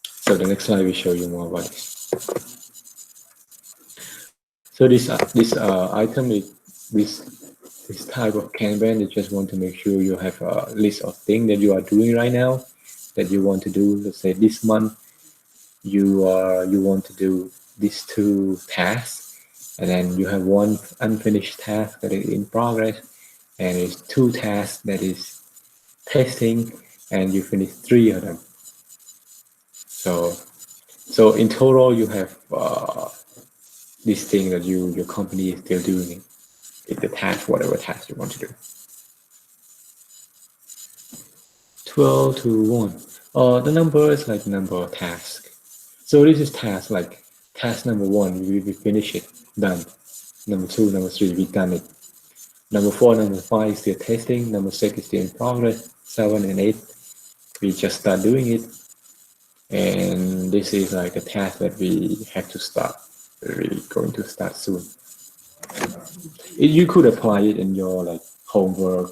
so the next slide will show you more about this. So this item is this type of Kanban. You just want to make sure you have a list of things that you are doing right now that you want to do. Let's say this month you want to do these 2 tasks, and then you have 1 unfinished task that is in progress, and it's 2 tasks that is testing, and you finish 3 of them. So in total you have this thing that your company is still doing it, the task, whatever task you want to do. 12 to 1. The number is like number of tasks. So this is task, like task number 1, we finish it, done. Number 2, number 3, we done it. Number 4, number 5 is still testing. Number 6 is still in progress. 7 and 8, we just start doing it. And this is like a task that we have to start. We're going to start soon. You could apply it in your like homework.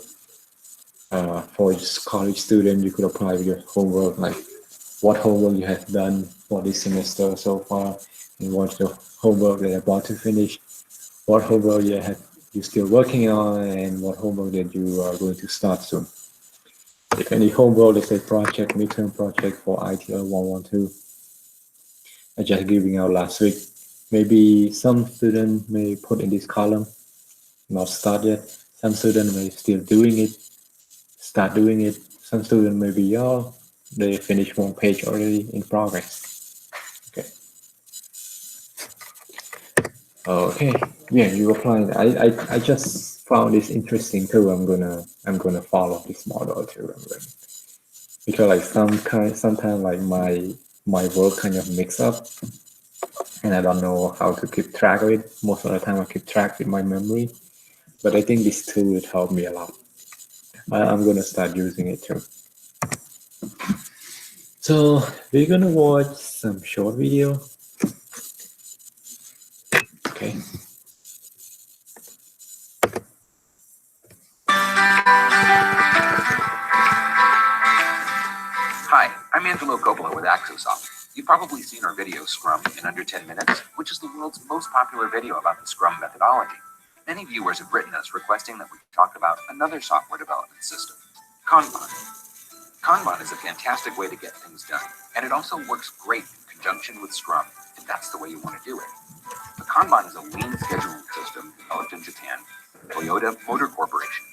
For college student, you could apply your homework like what homework you have done for this semester so far, and what's the homework that you're about to finish, what homework you're still working on, and what homework that you are going to start soon. If any homework, let's say project, midterm project for ITL 112, I just giving out last week. Maybe some student may put in this column, not start yet. Some student may still doing it, start doing it. Some student maybe they finish one page already in progress. Okay. Okay. Yeah, you applying. I just found this interesting too. I'm gonna follow this model too. Because like sometimes like my work kind of mix up, and I don't know how to keep track of it. Most of the time I keep track with my memory, but I think this tool would help me a lot. I'm gonna start using it too. So we're gonna watch some short video. Okay. Hi, I'm Angelo Coppola with Axosoft. You've probably seen our video Scrum in under 10 minutes, which is the world's most popular video about the Scrum methodology. Many viewers have written us requesting that we talk about another software development system, Kanban. Kanban is a fantastic way to get things done, and it also works great in conjunction with Scrum, if that's the way you want to do it. The Kanban is a lean scheduling system developed in Japan, Toyota Motor Corporation.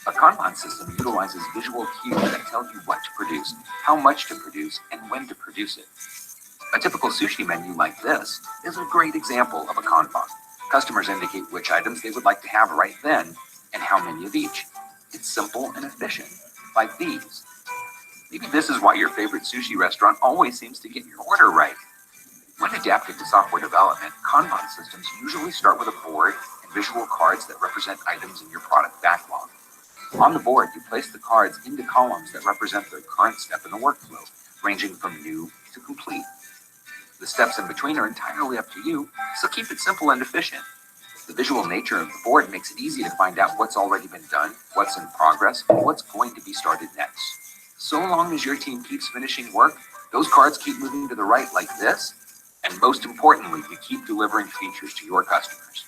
A Kanban system utilizes visual cues that tell you what to produce, how much to produce, and when to produce it. A typical sushi menu like this is a great example of a Kanban. Customers indicate which items they would like to have right then and how many of each. It's simple and efficient, like these. Maybe this is why your favorite sushi restaurant always seems to get your order right. When adapted to software development, Kanban systems usually start with a board and visual cards that represent items in your product backlog. On the board, you place the cards into columns that represent the current step in the workflow, ranging from new to complete. The steps in between are entirely up to you, so keep it simple and efficient. The visual nature of the board makes it easy to find out what's already been done, what's in progress, and what's going to be started next. So long as your team keeps finishing work, those cards keep moving to the right like this, and most importantly, you keep delivering features to your customers.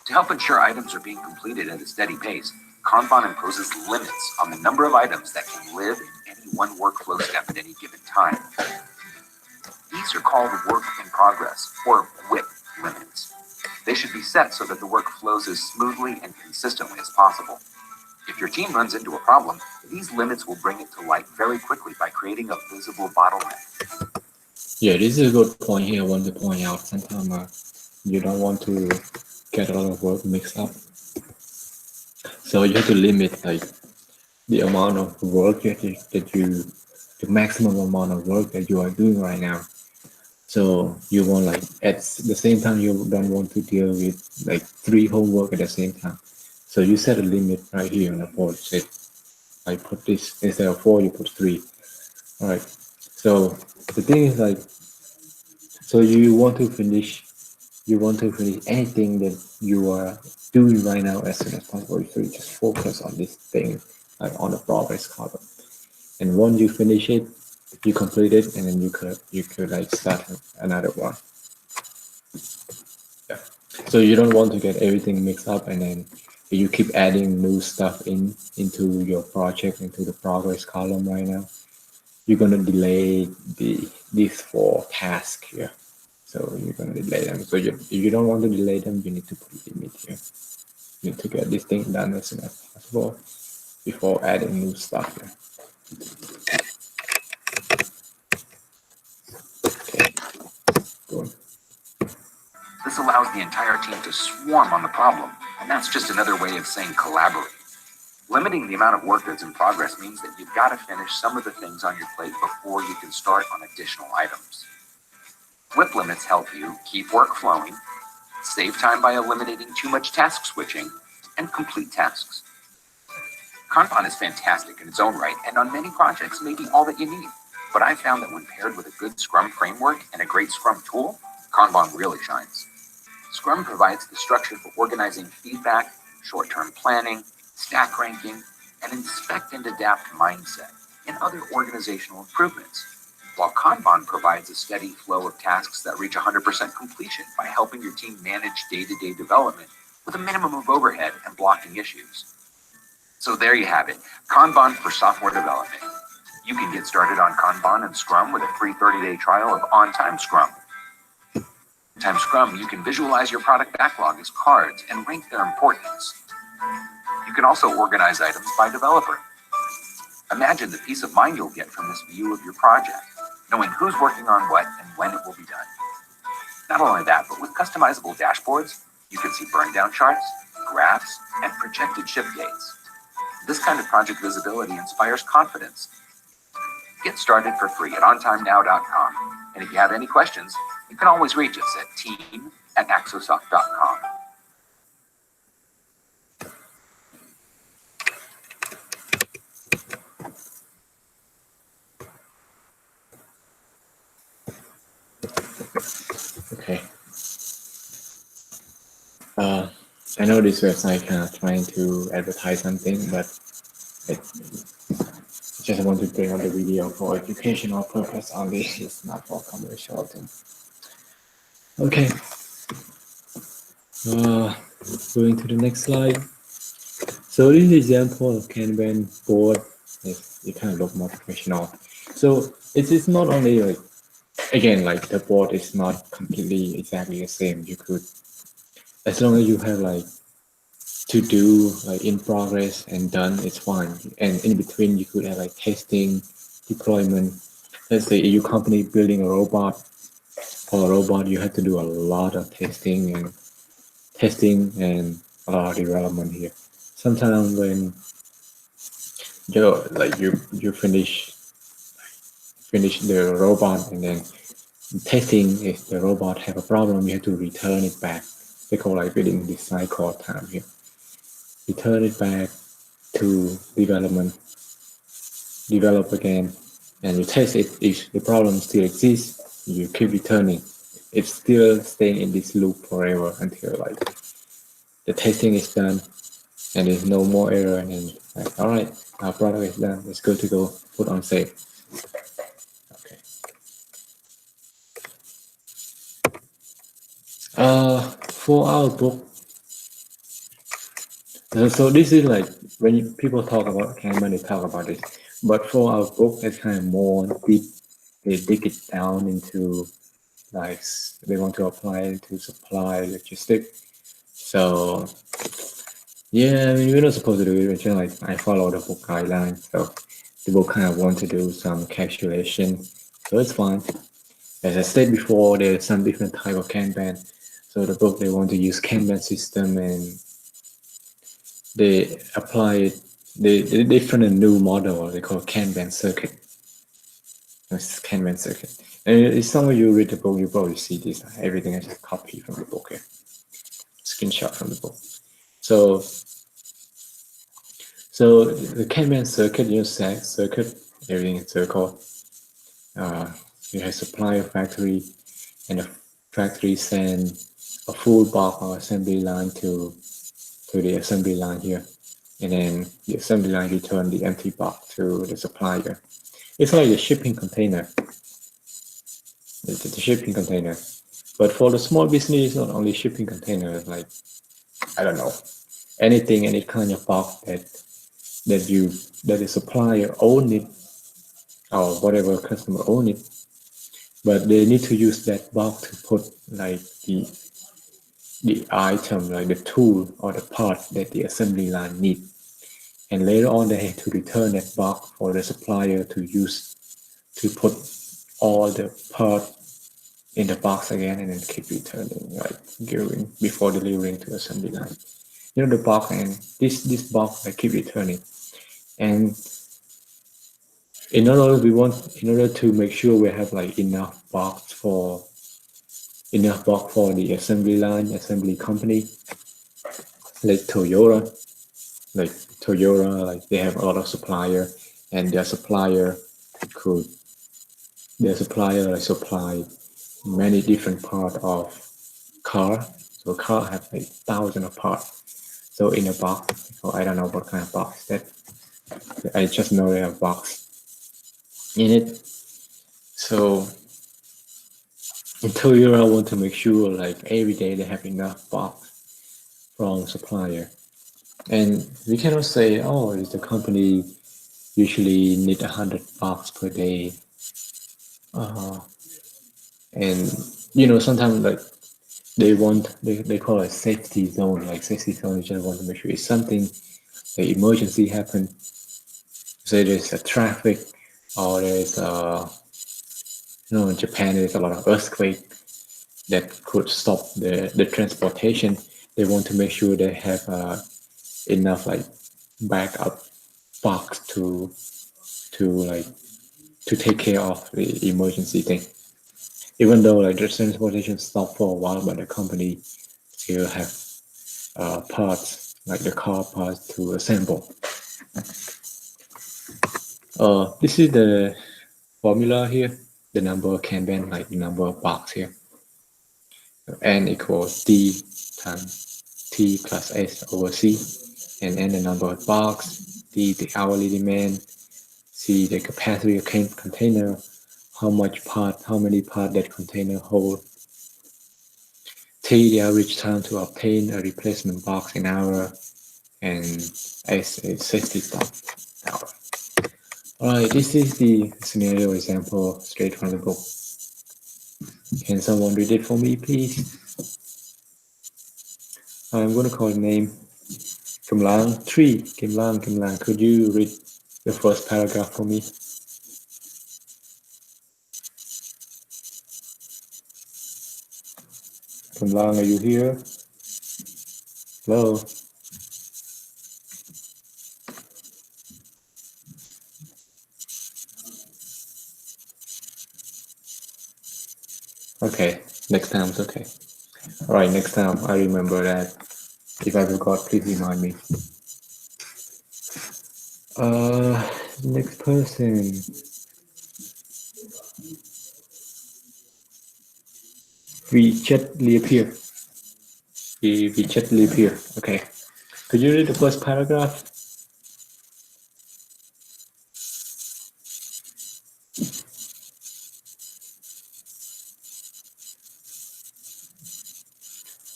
To help ensure items are being completed at a steady pace, Kanban imposes limits on the number of items that can live in any one workflow step at any given time. These are called work in progress, or WIP limits. They should be set so that the work flows as smoothly and consistently as possible. If your team runs into a problem, these limits will bring it to light very quickly by creating a visible bottleneck. Yeah, this is a good point here. I want to point out sometimes you don't want to get a lot of work mixed up. So you have to limit like the amount of work the maximum amount of work that you are doing right now. So you want like at the same time you don't want to deal with like 3 homework at the same time. So you set a limit right here on the board. Say I put this instead of 4, you put 3. All right. So the thing is like, so you want to finish anything that you are doing right now as soon as possible. So you just focus on this thing, like on the progress column. And once you finish it, you complete it, and then you could like start another one. Yeah. So you don't want to get everything mixed up, and then you keep adding new stuff into your project, into the progress column right now. You're gonna delay these 4 tasks here. So you're gonna delay them. So if you don't want to delay them, you need to put a limit here. You need to get this thing done as soon as possible before adding new stuff here. Okay. Good. This allows the entire team to swarm on the problem, and that's just another way of saying collaborate. Limiting the amount of work that's in progress means that you've got to finish some of the things on your plate before you can start on additional items. WIP limits help you keep work flowing, save time by eliminating too much task switching, and complete tasks. Kanban is fantastic in its own right, and on many projects may be all that you need. But I've found that when paired with a good Scrum framework and a great Scrum tool, Kanban really shines. Scrum provides the structure for organizing feedback, short-term planning, stack ranking, and inspect and adapt mindset. and other organizational improvements, while Kanban provides a steady flow of tasks that reach 100% completion by helping your team manage day-to-day development with a minimum of overhead and blocking issues. So there you have it, Kanban for software development. You can get started on Kanban and Scrum with a free 30-day trial of On-Time Scrum. On-Time Scrum, you can visualize your product backlog as cards and rank their importance. You can also organize items by developer. Imagine the peace of mind you'll get from this view of your project, knowing who's working on what and when it will be done. Not only that, but with customizable dashboards, you can see burn down charts, graphs, and projected ship dates. This kind of project visibility inspires confidence. Get started for free at ontimenow.com. And if you have any questions, you can always reach us at team@axosoft.com. Okay. I know this website kind of trying to advertise something, but I just want to bring out the video for educational purpose only. It's not for commercial thing. Okay. Going to the next slide. So this example of Kanban board, it kind of look more professional. So it's not only like, again, like the board is not completely exactly the same. You could, as long as you have like to do like in progress and done, it's fine. And in between, you could have like testing, deployment. Let's say your company building a robot. For a robot, you have to do a lot of testing and a lot of development here. Sometimes when you finish the robot and then testing, if the robot have a problem, you have to return it back. They call like within this cycle time here. Return it back to develop again, and you test it. If the problem still exists, you keep returning. It's still staying in this loop forever until like the testing is done and there's no more error, and then like, all right, our product is done, it's good to go, put on save. Okay. For our book, so this is like when people talk about Kanban, they talk about it, but for our book, it's kind of more deep. They dig it down into like they want to apply it to supply logistic. So yeah, I mean, we're not supposed to do it. It's just like I follow the book guidelines, so the book kind of want to do some calculation, so it's fine. As I said before, there's some different type of Kanban. So the book, they want to use Kanban system, and they apply it. They found a new model they call Kanban circuit. It's Kanban circuit. And if some of you read the book, you probably see this. Everything is a copy from the book here, screenshot from the book. So the Kanban circuit, circuit, everything is circle. You have supplier, factory, and the factory send a full bulk or assembly line to the assembly line here, and then the assembly line return the empty bulk to the supplier. It's like a shipping container. It's a shipping container. But for the small business, not only shipping container, like I don't know, anything, any kind of bulk that the supplier own it, or whatever customer own it, but they need to use that bulk to put like the item, like the tool or the part that the assembly line need, and later on they have to return that bulk for the supplier to use to put all the part in the box again, and then keep returning, like giving before delivering to assembly line. You know, the box, and this box I keep returning. And in order to make sure we have like enough box for the assembly line, assembly company, like Toyota, like they have a lot of supplier, and their supplier like supply many different part of car. So car have like thousands of parts. So in a box, so I don't know what kind of box that. I just know they have box. in it. So in Toyota, I want to make sure like every day they have enough box from supplier. And we cannot say, oh, is the company usually need 100 box per day. And sometimes like they call it safety zone. Like safety zone, you just want to make sure it's something, the emergency happen. Say there's a traffic, or there's in Japan there's a lot of earthquake that could stop the transportation. They want to make sure they have enough like backup box to take care of the emergency thing. Even though like the transportation stopped for a while, but the company still have parts, like the car parts to assemble. This is the formula here, the number of Kanban, like the number of box here. N equals D times T plus S over C, and N the number of box, D the hourly demand, C the capacity of container, how many part that container hold, T the average time to obtain a replacement box in hour, and S is safety stock hour. Alright, this is the scenario example straight from the book. Can someone read it for me, please? I'm going to call the name Kamlang 3. Kamlang, could you read the first paragraph for me? Kamlang, are you here? Hello? Okay, next time it's okay. Alright, next time I remember that. If I forgot, please remind me. Next person. We chat reappear. We chat reappear. Okay. Could you read the first paragraph?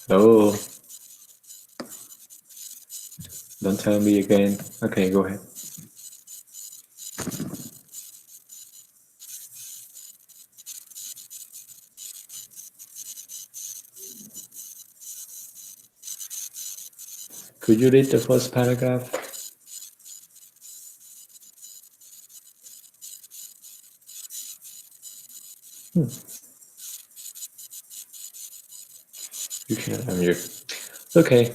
Oh. Don't tell me again. Okay, go ahead. Could you read the first paragraph? You can unmute. Okay,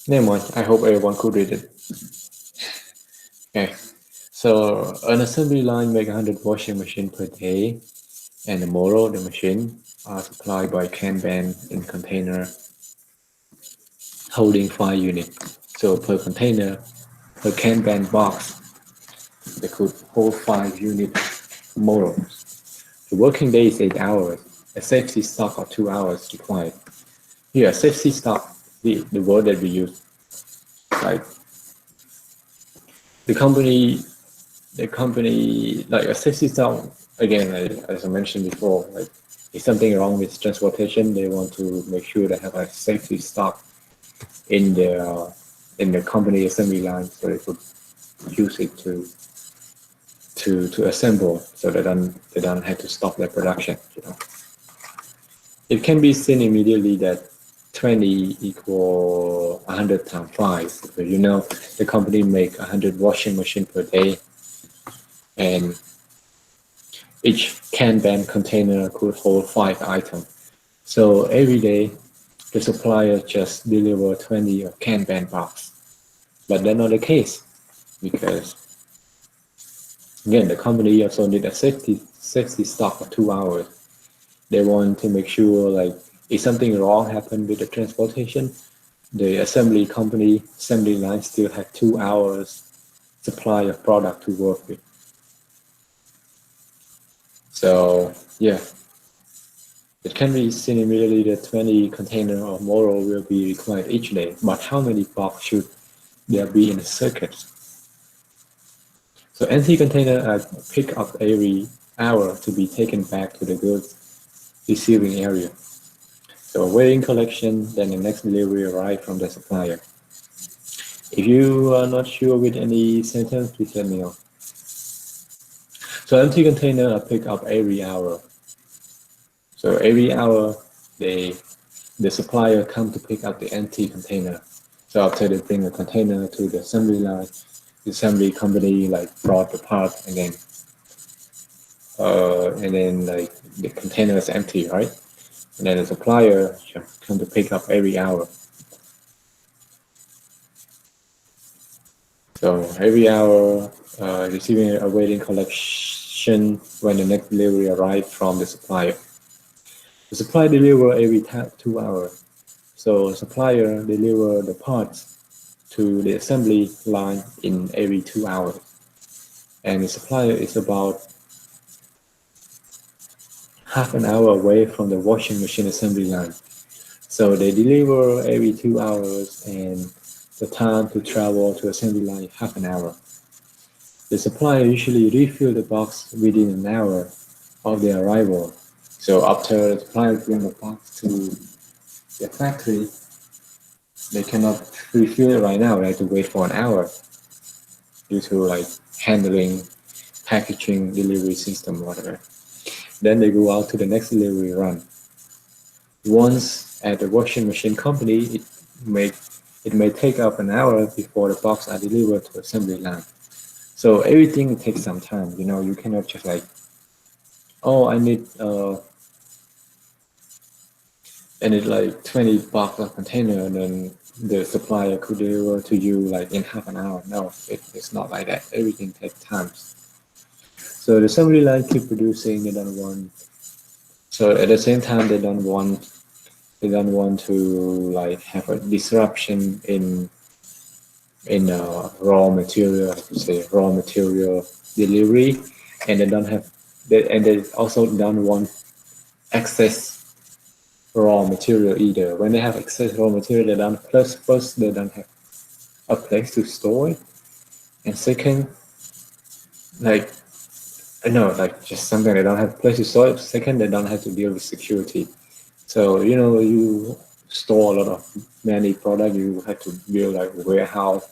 never mind. I hope everyone could read it. Okay, so an assembly line makes 100 washing machines per day, and tomorrow the machine are supplied by Kanban in container holding 5 units. So per container, per Kanban box, they could hold 5 units tomorrow. The working day is 8 hours. A safety stock of 2 hours required. Here, safety stock, the word that we use, like the company, like a safety stock, again, as I mentioned before, like if something wrong with transportation, they want to make sure they have a safety stock in the company assembly line, so they could use it to assemble, so they don't have to stop their production. It can be seen immediately that 20 equal 100 times 5, because the company make 100 washing machine per day, and each Kanban container could hold 5 items. So every day, the supplier just deliver 20 of Kanban box. But that's not the case, because again, the company also need a safety stock for 2 hours. They want to make sure, like, if something wrong happened with the transportation, the assembly line still have 2 hours supply of product to work with. So yeah, it can be seen immediately that 20 container or more will be required each day, but how many box should there be in a circuit? So empty container are picked up every hour to be taken back to the goods receiving area. So waiting collection, then the next delivery arrive from the supplier. If you are not sure with any sentence, please let me know. So empty container are picked up every hour. So every hour, the supplier come to pick up the empty container. So after they bring the container to the assembly line, the assembly company like brought the part, and then like the container is empty, right? And then the supplier come to pick up every hour. So every hour, receiving a waiting collection when the next delivery arrives from the supplier. The supplier deliver every 2 hours. So supplier deliver the parts to the assembly line in every 2 hours. And the supplier is about half an hour away from the washing machine assembly line. So they deliver every 2 hours, and the time to travel to assembly line is half an hour. The supplier usually refill the box within an hour of their arrival. So after the supplier brings the box to the factory, they cannot refill it right now. They have to wait for an hour due to like handling, packaging, delivery system, whatever. Then they go out to the next delivery run. Once at the washing machine company, it may take up an hour before the box are delivered to assembly line. So everything takes some time. You know, you cannot just like, oh, I need like 20 box of container, and then the supplier could deliver to you like in half an hour. No, it's not like that. Everything takes time. So the assembly line keep producing. They don't want. So at the same time, they don't want to like have a disruption in raw material, raw material delivery, and they also don't want excess raw material either. When they have excess raw material, they don't have a place to store it, and second, like just something they don't have a place to store it. Second, they don't have to deal with security. So you store a lot of many products, you have to build like a warehouse,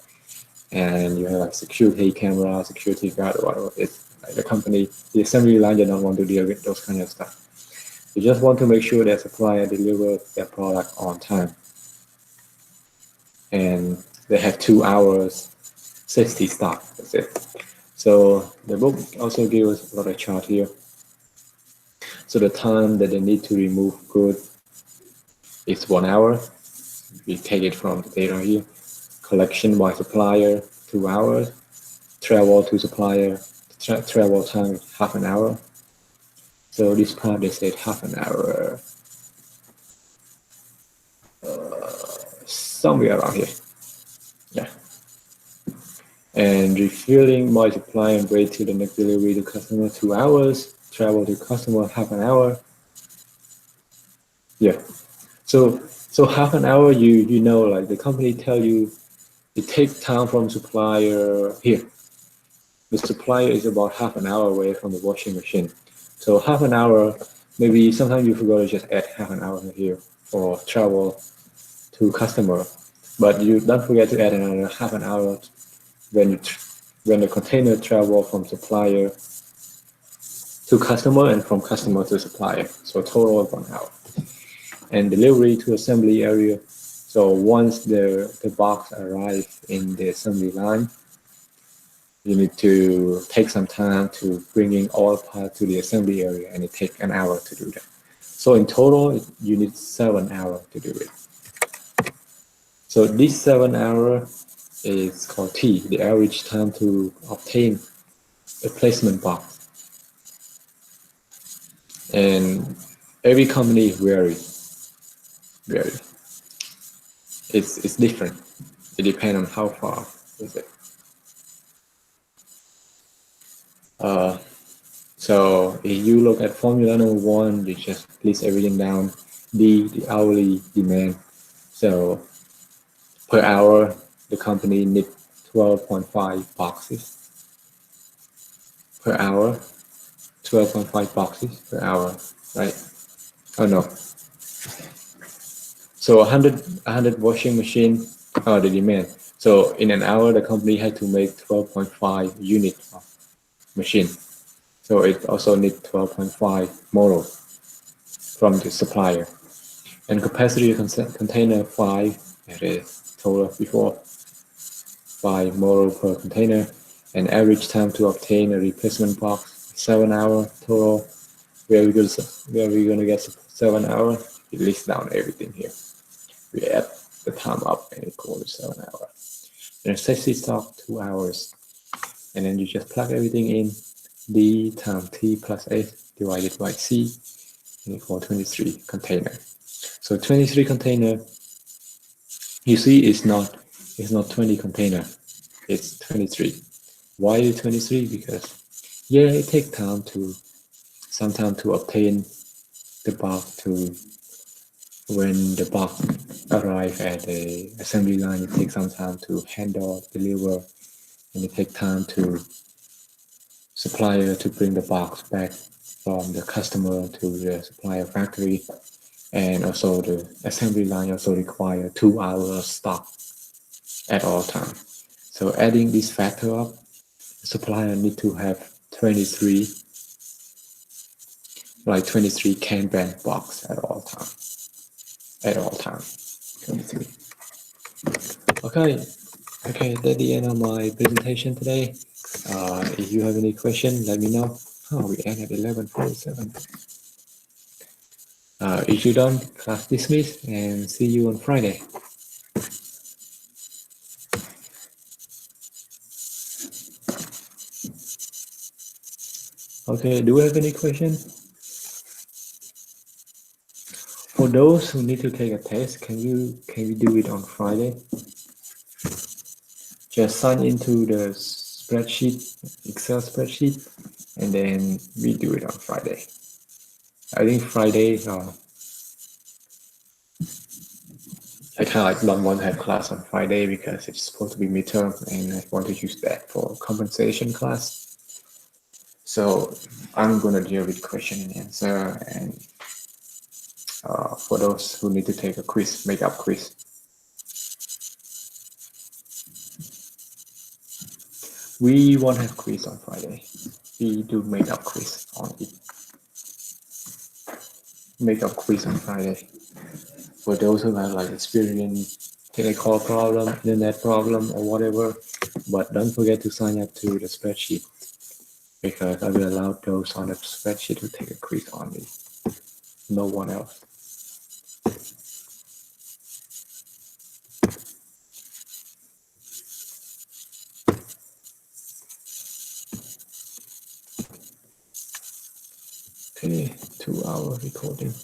and you have like security camera, security guard, whatever. It's like the assembly line, they don't want to deal with those kind of stuff. You just want to make sure that supplier delivers their product on time, and they have 2 hours safety stock. That's it. So the book also gives us a lot of chart here. So the time that they need to remove goods is 1 hour. We take it from the data here. Collection by supplier, 2 hours. Travel to supplier, travel time is half an hour. So this part they said half an hour, somewhere around here. Yeah. And refilling by supplier and wait till the next delivery to customer, 2 hours. Travel to customer, half an hour. Yeah. So half an hour, you know, like the company tell you it takes time from supplier here. The supplier is about half an hour away from the washing machine. So half an hour, maybe sometimes you forgot to just add half an hour here for travel to customer. But you don't forget to add another half an hour when the container travel from supplier to customer and from customer to supplier. So total of 1 hour. And delivery to assembly area. So once the box arrives in the assembly line, you need to take some time to bring in all parts to the assembly area, and it takes an hour to do that. So in total, you need 7 hours to do it. So this 7 hours is called T, the average time to obtain a placement box. And every company varies. It's different. It depends on how far is it. So if you look at formula number 1, you just list everything down. D, the hourly demand. So per hour, the company needs 12.5 boxes. per hour, 12.5 boxes per hour, right? Oh no. So 100 washing machine, the demand. So in an hour, the company had to make 12.5 units of machine. So it also needs 12.5 model from the supplier. And capacity container 5, it is total before 5 model per container. And average time to obtain a replacement box 7 hour total. Where we gonna get 7 hour? It lists down everything here. We add the time up and equal to 7 hour. And safety stock 2 hours. And then you just plug everything in. D times T plus A divided by C and equal 23 container. So 23 container, you see it's not 20 container, it's 23. Why 23? Because yeah, it takes sometimes to obtain the box to when the box arrive at the assembly line, it takes some time to handle, deliver, and it takes time to supplier to bring the box back from the customer to the supplier factory. And also the assembly line also require 2 hours stock at all time. So adding this factor up, the supplier need to have 23 Kanban box at all time. 23. Okay, that's the end of my presentation today. If you have any question, let me know. Oh, we end at 11:47. If you done, class dismissed, and see you on Friday. Okay, do we have any questions? For those who need to take a test, can we do it on Friday? Just sign into the spreadsheet, Excel spreadsheet, and then we do it on Friday. I think Friday, I kind of like don't want to have class on Friday because it's supposed to be midterm and I want to use that for KanbanSection class. So I'm gonna deal with question and answer, and for those who need to take a quiz, makeup quiz. We won't have quiz on Friday. We do makeup quiz on it. Makeup quiz on Friday. For those who have like experience, technical problem, internet problem, or whatever, but don't forget to sign up to the spreadsheet because I will allow those on the spreadsheet to take a quiz on me. No one else. Okay, 2 hour recording.